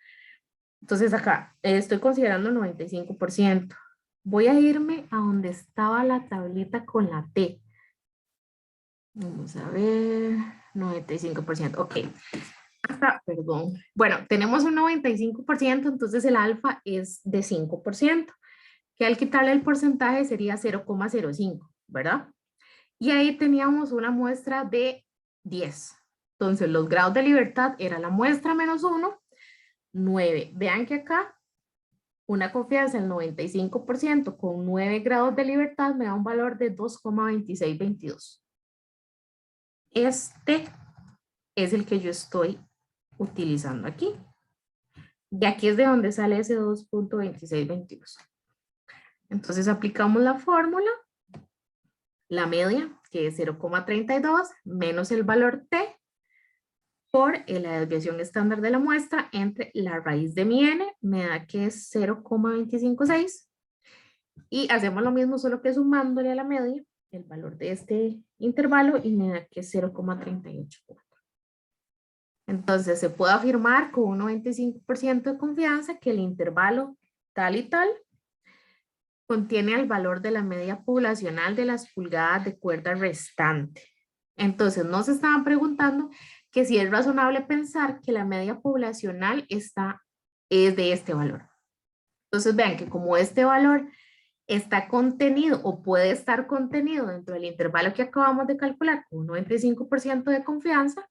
Entonces, acá estoy considerando el 95%. Voy a irme a donde estaba la tablita con la T. Vamos a ver, 95%, ok. Acá, perdón. Bueno, tenemos un 95%, entonces el alfa es de 5%, que al quitarle el porcentaje sería 0,05, ¿verdad? Y ahí teníamos una muestra de 10. Entonces los grados de libertad era la muestra menos 1, 9. Vean que acá una confianza del 95% con 9 grados de libertad me da un valor de 2,2622. Este es el que yo estoy utilizando aquí. De aquí es de donde sale ese 2,2622. Entonces aplicamos la fórmula, la media, que es 0,32, menos el valor t, por la desviación estándar de la muestra entre la raíz de mi n, me da que es 0,256. Y hacemos lo mismo, solo que sumándole a la media el valor de este intervalo y me da que es 0,384. Entonces se puede afirmar con un 95% de confianza que el intervalo tal y tal contiene el valor de la media poblacional de las pulgadas de cuerda restante. Entonces nos estaban preguntando que si es razonable pensar que la media poblacional es de este valor. Entonces vean que como este valor está contenido o puede estar contenido dentro del intervalo que acabamos de calcular con un 95% de confianza,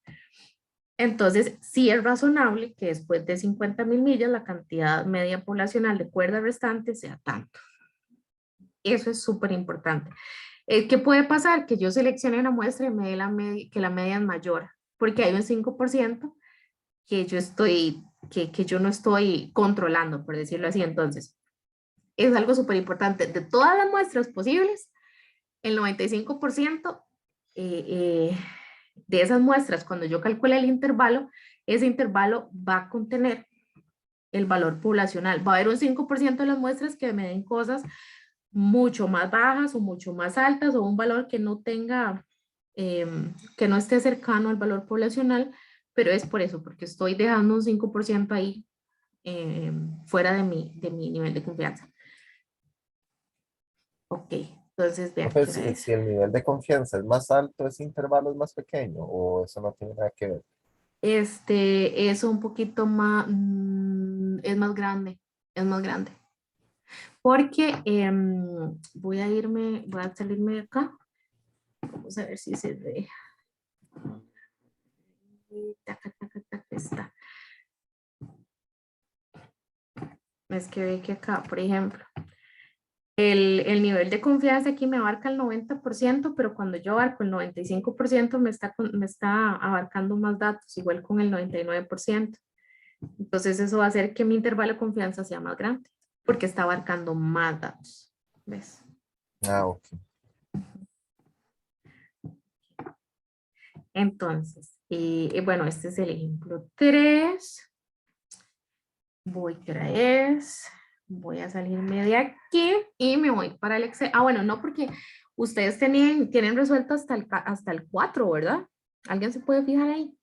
entonces sí es razonable que después de 50,000 millas la cantidad media poblacional de cuerda restante sea tanto. Eso es súper importante. ¿Qué puede pasar? Que yo seleccione una muestra y me dé que la media es mayor, porque hay un 5% que yo no estoy controlando, por decirlo así. Entonces, es algo súper importante. De todas las muestras posibles, el 95% de esas muestras, cuando yo calcule el intervalo, ese intervalo va a contener el valor poblacional. Va a haber un 5% de las muestras que me den cosas mucho más bajas o mucho más altas o un valor que no tenga, que no esté cercano al valor poblacional, pero es por eso, porque estoy dejando un 5% ahí fuera de mi nivel de confianza. Ok, entonces vean. Pues, si el nivel de confianza es más alto, ese intervalo es más pequeño, o eso no tiene nada que ver. Es un poquito más, es más grande, porque voy a salirme de acá, vamos a ver si se ve, taca, taca, taca, está. Es que ve que acá, por ejemplo, el nivel de confianza aquí me abarca el 90%, pero cuando yo abarco el 95% me está abarcando más datos, igual con el 99%. Entonces eso va a hacer que mi intervalo de confianza sea más grande, porque está abarcando más datos. ¿Ves? Ah, ok. Entonces, bueno, este es el ejemplo 3. Voy a salirme de aquí y me voy para el Excel. Ah, bueno, no, porque ustedes tienen resuelto hasta el 4, ¿verdad? ¿Alguien se puede fijar ahí?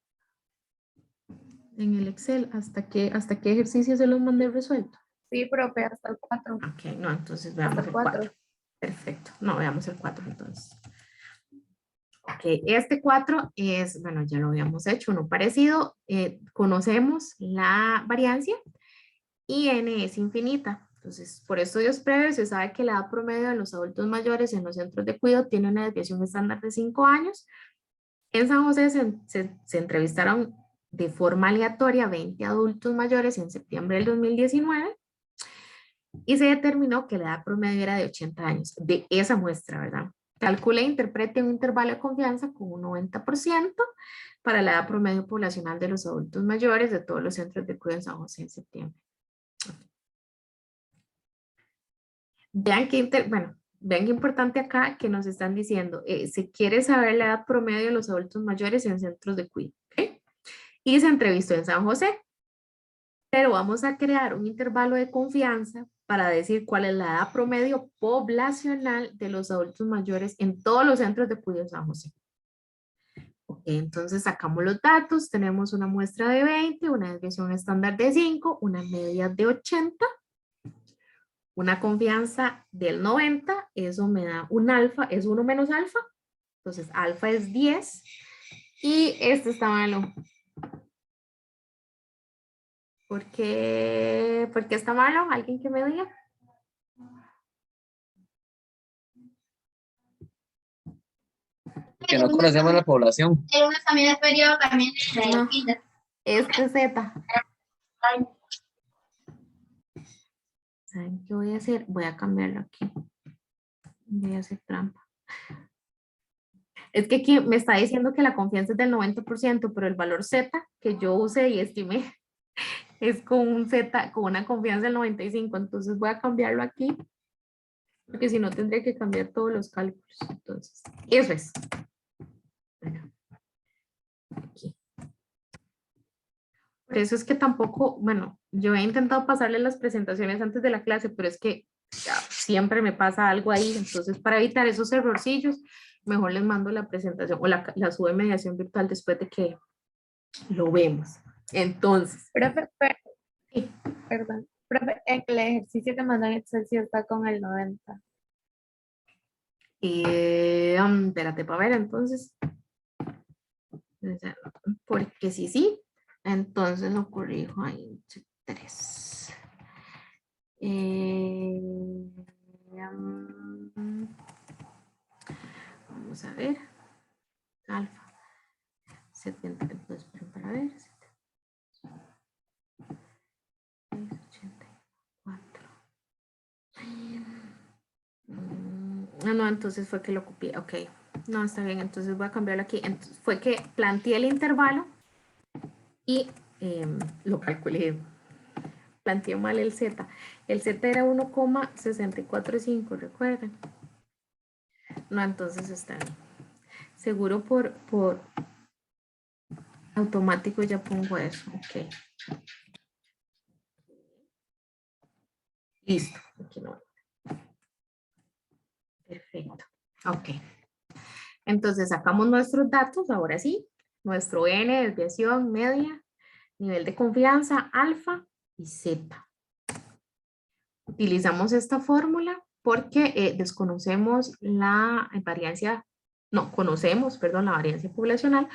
En el Excel, ¿hasta qué ejercicio se los mandé resuelto? Sí, profe, hasta el 4. Ok, no, entonces veamos Hasta el 4. 4. Perfecto, no, veamos el 4 entonces. Ok, este 4 es, bueno, ya lo habíamos hecho, uno parecido. Conocemos la variancia y n es infinita. Entonces, por estudios previos se sabe que la edad promedio de los adultos mayores en los centros de cuidado tiene una desviación estándar de 5 años. En San José se entrevistaron de forma aleatoria 20 adultos mayores en septiembre del 2019 y se determinó que la edad promedio era de 80 años de esa muestra, ¿verdad? Calcule e interprete un intervalo de confianza con un 90% para la edad promedio poblacional de los adultos mayores de todos los centros de cuidado en San José en septiembre. Vean qué importante acá que nos están diciendo, se quiere saber la edad promedio de los adultos mayores en centros de cuidado, ¿ok? Y se entrevistó en San José. Pero vamos a crear un intervalo de confianza para decir cuál es la edad promedio poblacional de los adultos mayores en todos los centros de cuidado de San José. Ok, entonces sacamos los datos, tenemos una muestra de 20, una desviación estándar de 5, una media de 80, una confianza del 90, eso me da un alfa, es 1 menos alfa, entonces alfa es 10, y este está malo. ¿Por qué está malo? ¿Alguien que me diga? Que no conocemos la población. El lunes también es periodo también de No. kinder. Este Z. ¿Saben qué voy a hacer? Voy a cambiarlo aquí. Voy a hacer trampa. Es que aquí me está diciendo que la confianza es del 90%, pero el valor Z que yo usé y estimé es con un Z, con una confianza del 95%. Entonces voy a cambiarlo aquí, porque si no tendría que cambiar todos los cálculos. Entonces, eso es. Bueno, aquí. Por eso es que tampoco, bueno, yo he intentado pasarle las presentaciones antes de la clase, pero es que ya siempre me pasa algo ahí. Entonces, para evitar esos errorcillos, mejor les mando la presentación o la subo en mediación virtual después de que lo vemos. Entonces, Profe, sí. perdón. Profe, el ejercicio que mandó en Excel sí está con el 90. Espérate para ver, entonces. Porque sí. Entonces lo corrijo ahí. 3. Vamos a ver. Alfa. 70. Entonces, para ver. 84. No, entonces fue que lo copié. Ok. No, está bien. Entonces voy a cambiarlo aquí. Entonces, fue que planteé el intervalo y lo calculé. Planteé mal el Z. El Z era 1,645, recuerden. No, entonces está bien. Seguro por automático ya pongo eso. Ok. Listo. Aquí no. Perfecto. Ok. Entonces sacamos nuestros datos, ahora sí. Nuestro N, desviación, media, nivel de confianza, alfa y Z. Utilizamos esta fórmula porque desconocemos la variancia, no, conocemos, perdón, la variancia poblacional,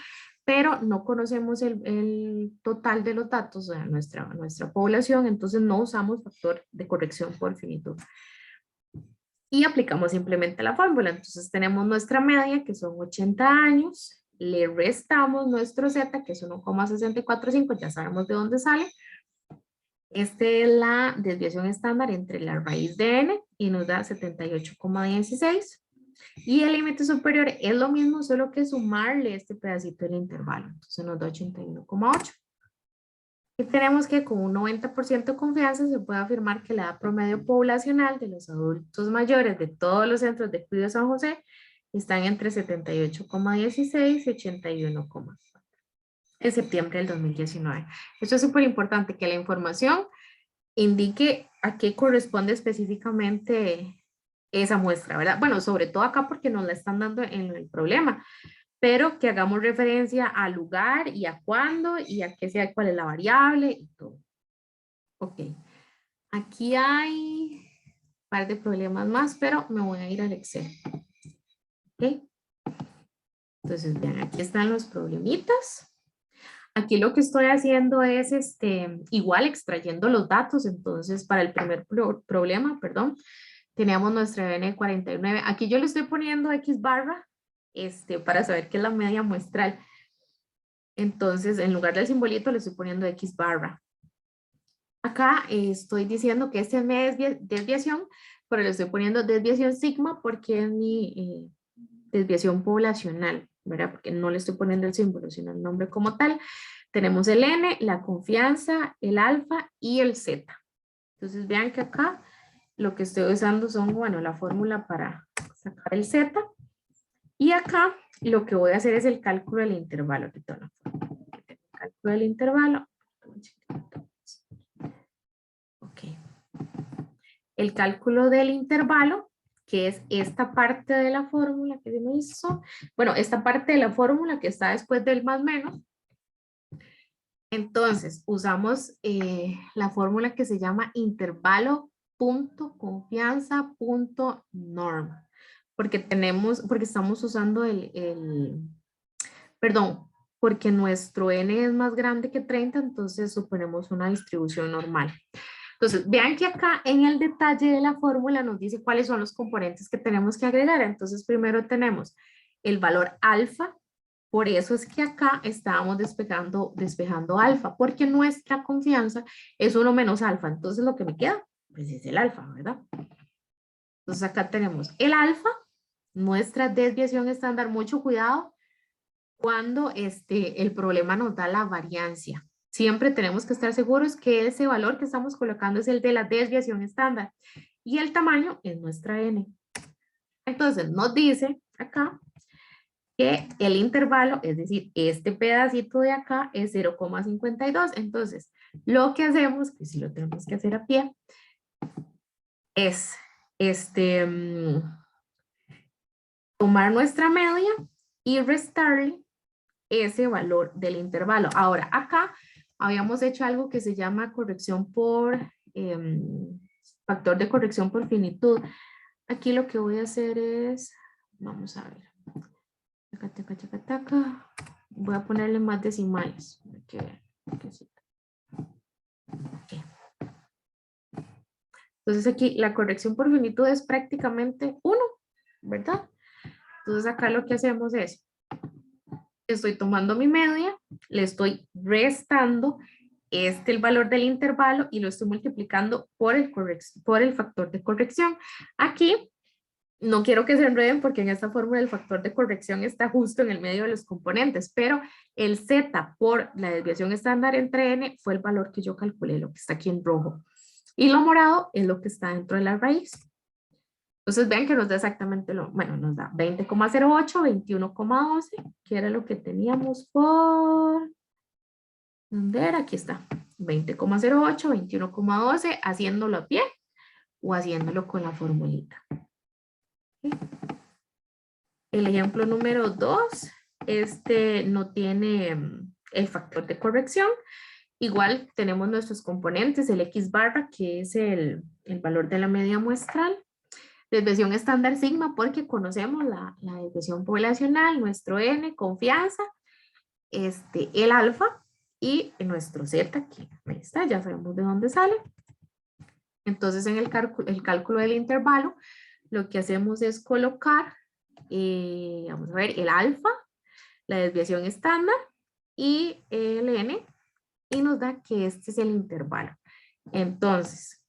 pero no conocemos el total de los datos de nuestra población, entonces no usamos factor de corrección por finitud. Y aplicamos simplemente la fórmula. Entonces tenemos nuestra media, que son 80 años, le restamos nuestro Z, que es 1,645, ya sabemos de dónde sale. Esta es la desviación estándar entre la raíz de n y nos da 78,16. Y el límite superior es lo mismo, solo que sumarle este pedacito del intervalo. Entonces nos da 81,8. Y tenemos que con un 90% de confianza se puede afirmar que la edad promedio poblacional de los adultos mayores de todos los centros de cuidado de San José están entre 78,16 y 81,4 en septiembre del 2019. Esto es súper importante, que la información indique a qué corresponde específicamente esa muestra, ¿verdad? Bueno, sobre todo acá porque nos la están dando en el problema, pero que hagamos referencia al lugar y a cuándo y a qué sea, cuál es la variable y todo. Ok, aquí hay un par de problemas más, pero me voy a ir al Excel. Ok, entonces vean, aquí están los problemitas. Aquí lo que estoy haciendo es igual extrayendo los datos. Entonces, para el primer problema, perdón, teníamos nuestra N49. Aquí yo le estoy poniendo X barra para saber qué es la media muestral. Entonces, en lugar del simbolito le estoy poniendo X barra. Acá estoy diciendo que esta es mi desviación, pero le estoy poniendo desviación sigma porque es mi desviación poblacional, ¿verdad? Porque no le estoy poniendo el símbolo, sino el nombre como tal. Tenemos el N, la confianza, el alfa y el Z. Entonces vean que acá lo que estoy usando son, bueno, la fórmula para sacar el Z. Y acá lo que voy a hacer es el cálculo del intervalo. Aquí tengo la fórmula. El cálculo del intervalo. el cálculo del intervalo, que es esta parte de la fórmula que se me hizo. Bueno, esta parte de la fórmula que está después del más menos. Entonces, usamos la fórmula que se llama intervalo.confianza.norm. Porque estamos usando perdón, porque nuestro n es más grande que 30, entonces suponemos una distribución normal. Entonces, vean que acá en el detalle de la fórmula nos dice cuáles son los componentes que tenemos que agregar. Entonces, primero tenemos el valor alfa. Por eso es que acá estábamos despejando alfa, porque nuestra confianza es 1 menos alfa. Entonces, lo que me queda, pues es el alfa, ¿verdad? Entonces, acá tenemos el alfa, nuestra desviación estándar. Mucho cuidado cuando el problema nos da la variancia. Siempre tenemos que estar seguros que ese valor que estamos colocando es el de la desviación estándar y el tamaño es nuestra n. Entonces nos dice acá que el intervalo, es decir, este pedacito de acá es 0,52. Entonces lo que hacemos, que si lo tenemos que hacer a pie, es tomar nuestra media y restarle ese valor del intervalo. Ahora, acá habíamos hecho algo que se llama corrección por factor de corrección por finitud. Aquí lo que voy a hacer es, vamos a ver, taca, taca, taca, taca. Voy a ponerle más decimales. Entonces aquí la corrección por finitud es prácticamente 1, ¿verdad? Entonces acá lo que hacemos es, estoy tomando mi media, le estoy restando el valor del intervalo y lo estoy multiplicando por el factor de corrección. Aquí no quiero que se enreden porque en esta fórmula el factor de corrección está justo en el medio de los componentes, pero el z por la desviación estándar entre n fue el valor que yo calculé, lo que está aquí en rojo. Y lo morado es lo que está dentro de la raíz. Entonces ven que nos da exactamente nos da 20,08, 21,12, que era lo que teníamos por, ¿dónde era? Aquí está, 20,08, 21,12, haciéndolo a pie o haciéndolo con la formulita. ¿Okay? El ejemplo número 2, no tiene el factor de corrección. Igual tenemos nuestros componentes, el X barra, que es el valor de la media muestral. Desviación estándar sigma porque conocemos la desviación poblacional, nuestro n, confianza, el alfa y nuestro z, que ahí está, ya sabemos de dónde sale. Entonces en el cálculo del intervalo, lo que hacemos es colocar, vamos a ver, el alfa, la desviación estándar y el n, y nos da que este es el intervalo. Entonces,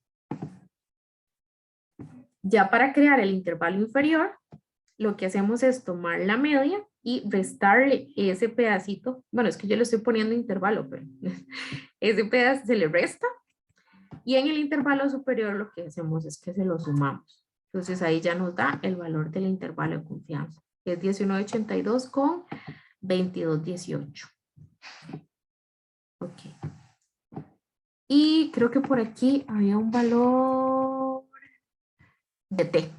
ya para crear el intervalo inferior, lo que hacemos es tomar la media y restarle ese pedacito. Bueno, es que yo le estoy poniendo intervalo, pero ese pedazo se le resta. Y en el intervalo superior lo que hacemos es que se lo sumamos. Entonces ahí ya nos da el valor del intervalo de confianza, que es 19,82 con 22,18. Ok. Y creo que por aquí había un valor de T.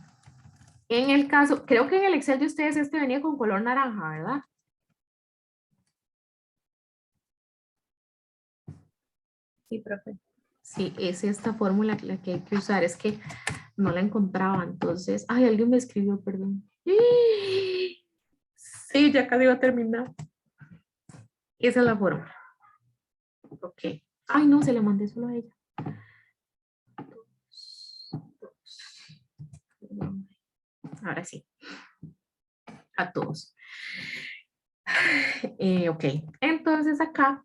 En el caso, creo que en el Excel de ustedes venía con color naranja, ¿verdad? Sí, profe. Sí, es esta fórmula la que hay que usar, es que no la encontraba, entonces, ay, alguien me escribió, perdón. Sí, ya casi iba a terminar. Esa es la fórmula. Ok. Ay, no, se la mandé solo a ella. Ahora sí. A todos. Ok, entonces acá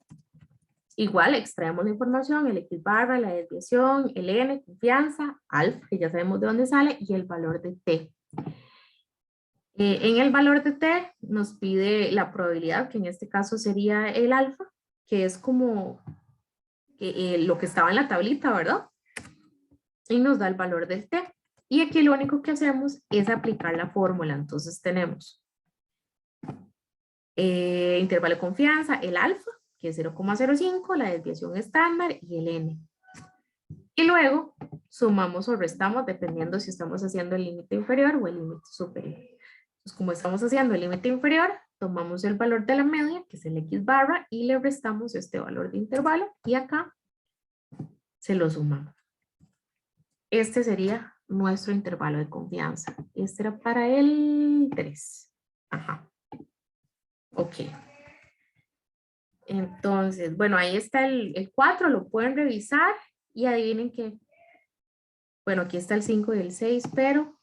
igual extraemos la información, el X barra, la desviación, el N, confianza, alfa, que ya sabemos de dónde sale, y el valor de T. En el valor de T nos pide la probabilidad, que en este caso sería el alfa, que es como lo que estaba en la tablita, ¿verdad? Y nos da el valor del T. Y aquí lo único que hacemos es aplicar la fórmula. Entonces tenemos intervalo de confianza, el alfa, que es 0,05, la desviación estándar y el n. Y luego sumamos o restamos dependiendo si estamos haciendo el límite inferior o el límite superior. Entonces, como estamos haciendo el límite inferior, tomamos el valor de la media, que es el X barra, y le restamos este valor de intervalo y acá se lo sumamos. Este sería nuestro intervalo de confianza. Este era para el 3. Ajá. Ok. Entonces, bueno, ahí está el 4, lo pueden revisar y adivinen que, bueno, aquí está el 5 y el 6, pero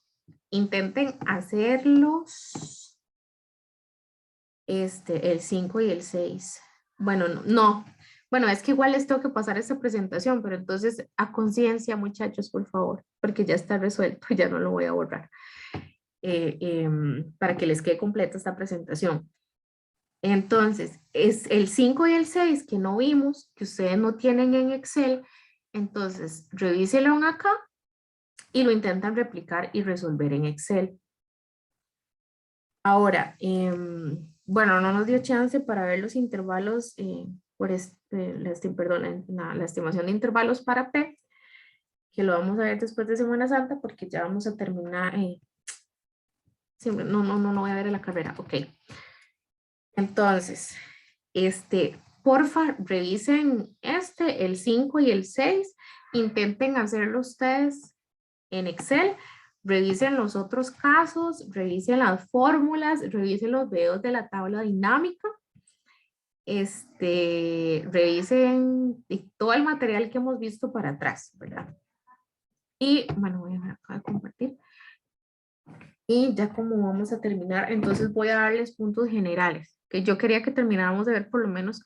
intenten hacerlos, el 5 y el 6. Bueno, no. Bueno, es que igual les tengo que pasar esta presentación, pero entonces a conciencia, muchachos, por favor, porque ya está resuelto, ya no lo voy a borrar, para que les quede completa esta presentación. Entonces, es el 5 y el 6 que no vimos, que ustedes no tienen en Excel, entonces revíselo acá y lo intentan replicar y resolver en Excel. Ahora, bueno, no nos dio chance para ver los intervalos, perdón, la estimación de intervalos para P, que lo vamos a ver después de Semana Santa porque ya vamos a terminar. No voy a ver en la carrera, ok. Entonces, porfa, revisen el 5 y el 6, intenten hacerlo ustedes en Excel, revisen los otros casos, revisen las fórmulas, revisen los videos de la tabla dinámica, revisen todo el material que hemos visto para atrás, ¿verdad? Y bueno, voy a dejar acá de compartir. Y ya como vamos a terminar, entonces voy a darles puntos generales, que yo quería que termináramos de ver por lo menos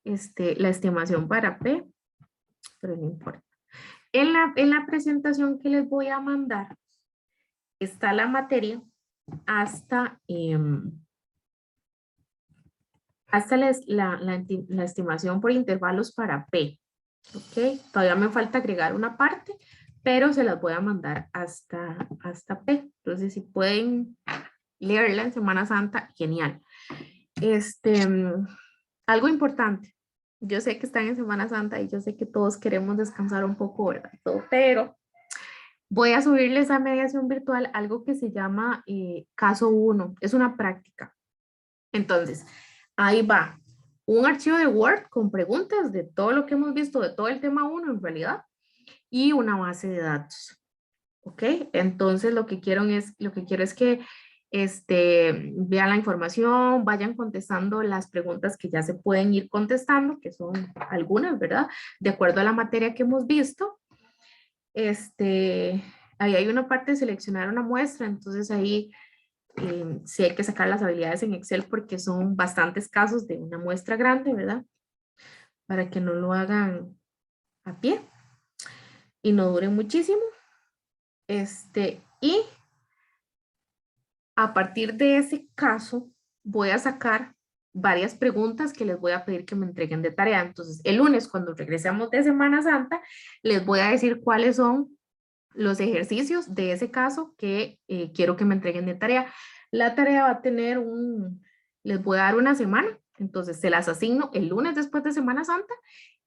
la estimación para P, pero no importa. En la presentación que les voy a mandar está la materia hasta la estimación por intervalos para P. ¿Ok? Todavía me falta agregar una parte, pero se las voy a mandar hasta P. Entonces, si pueden leerla en Semana Santa, genial. Algo importante. Yo sé que están en Semana Santa y yo sé que todos queremos descansar un poco, ¿verdad? Pero voy a subirles a mediación virtual algo que se llama caso 1. Es una práctica. Entonces, ahí va un archivo de Word con preguntas de todo lo que hemos visto, de todo el tema 1 en realidad, y una base de datos. ¿Ok? Entonces, lo que quiero es que vean la información, vayan contestando las preguntas que ya se pueden ir contestando, que son algunas, ¿verdad? De acuerdo a la materia que hemos visto. Ahí hay una parte de seleccionar una muestra, entonces ahí sí hay que sacar las habilidades en Excel porque son bastantes casos de una muestra grande, ¿verdad? Para que no lo hagan a pie y no duren muchísimo. Y a partir de ese caso voy a sacar varias preguntas que les voy a pedir que me entreguen de tarea. Entonces, el lunes, cuando regresemos de Semana Santa, les voy a decir cuáles son los ejercicios de ese caso que quiero que me entreguen de tarea. La tarea va a tener les voy a dar una semana, entonces se las asigno el lunes después de Semana Santa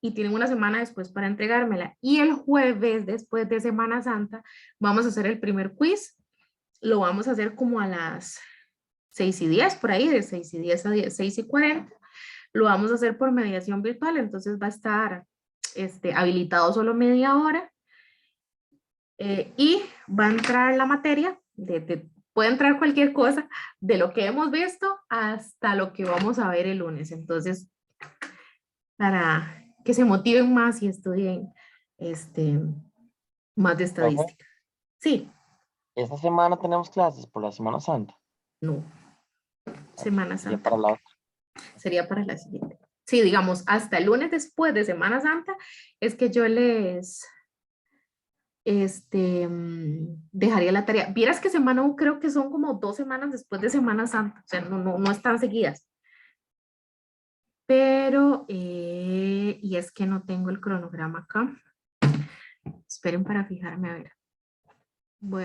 y tienen una semana después para entregármela. Y el jueves después de Semana Santa vamos a hacer el primer quiz. Lo vamos a hacer como a las 6:10, por ahí, de 6:10 a 6:40. Lo vamos a hacer por mediación virtual, entonces va a estar habilitado solo media hora. Y va a entrar la materia, puede entrar cualquier cosa, de lo que hemos visto hasta lo que vamos a ver el lunes. Entonces, para que se motiven más y estudien más de estadística. Sí. Esta semana tenemos clases por la Semana Santa. No. Semana Santa. Sería para la otra. Sería para la siguiente. Sí, digamos, hasta el lunes después de Semana Santa es que yo les dejaría la tarea. Vieras que semana 1 creo que son como 2 semanas después de Semana Santa, o sea, no están seguidas. Pero, y es que no tengo el cronograma acá. Esperen para fijarme, a ver. Voy a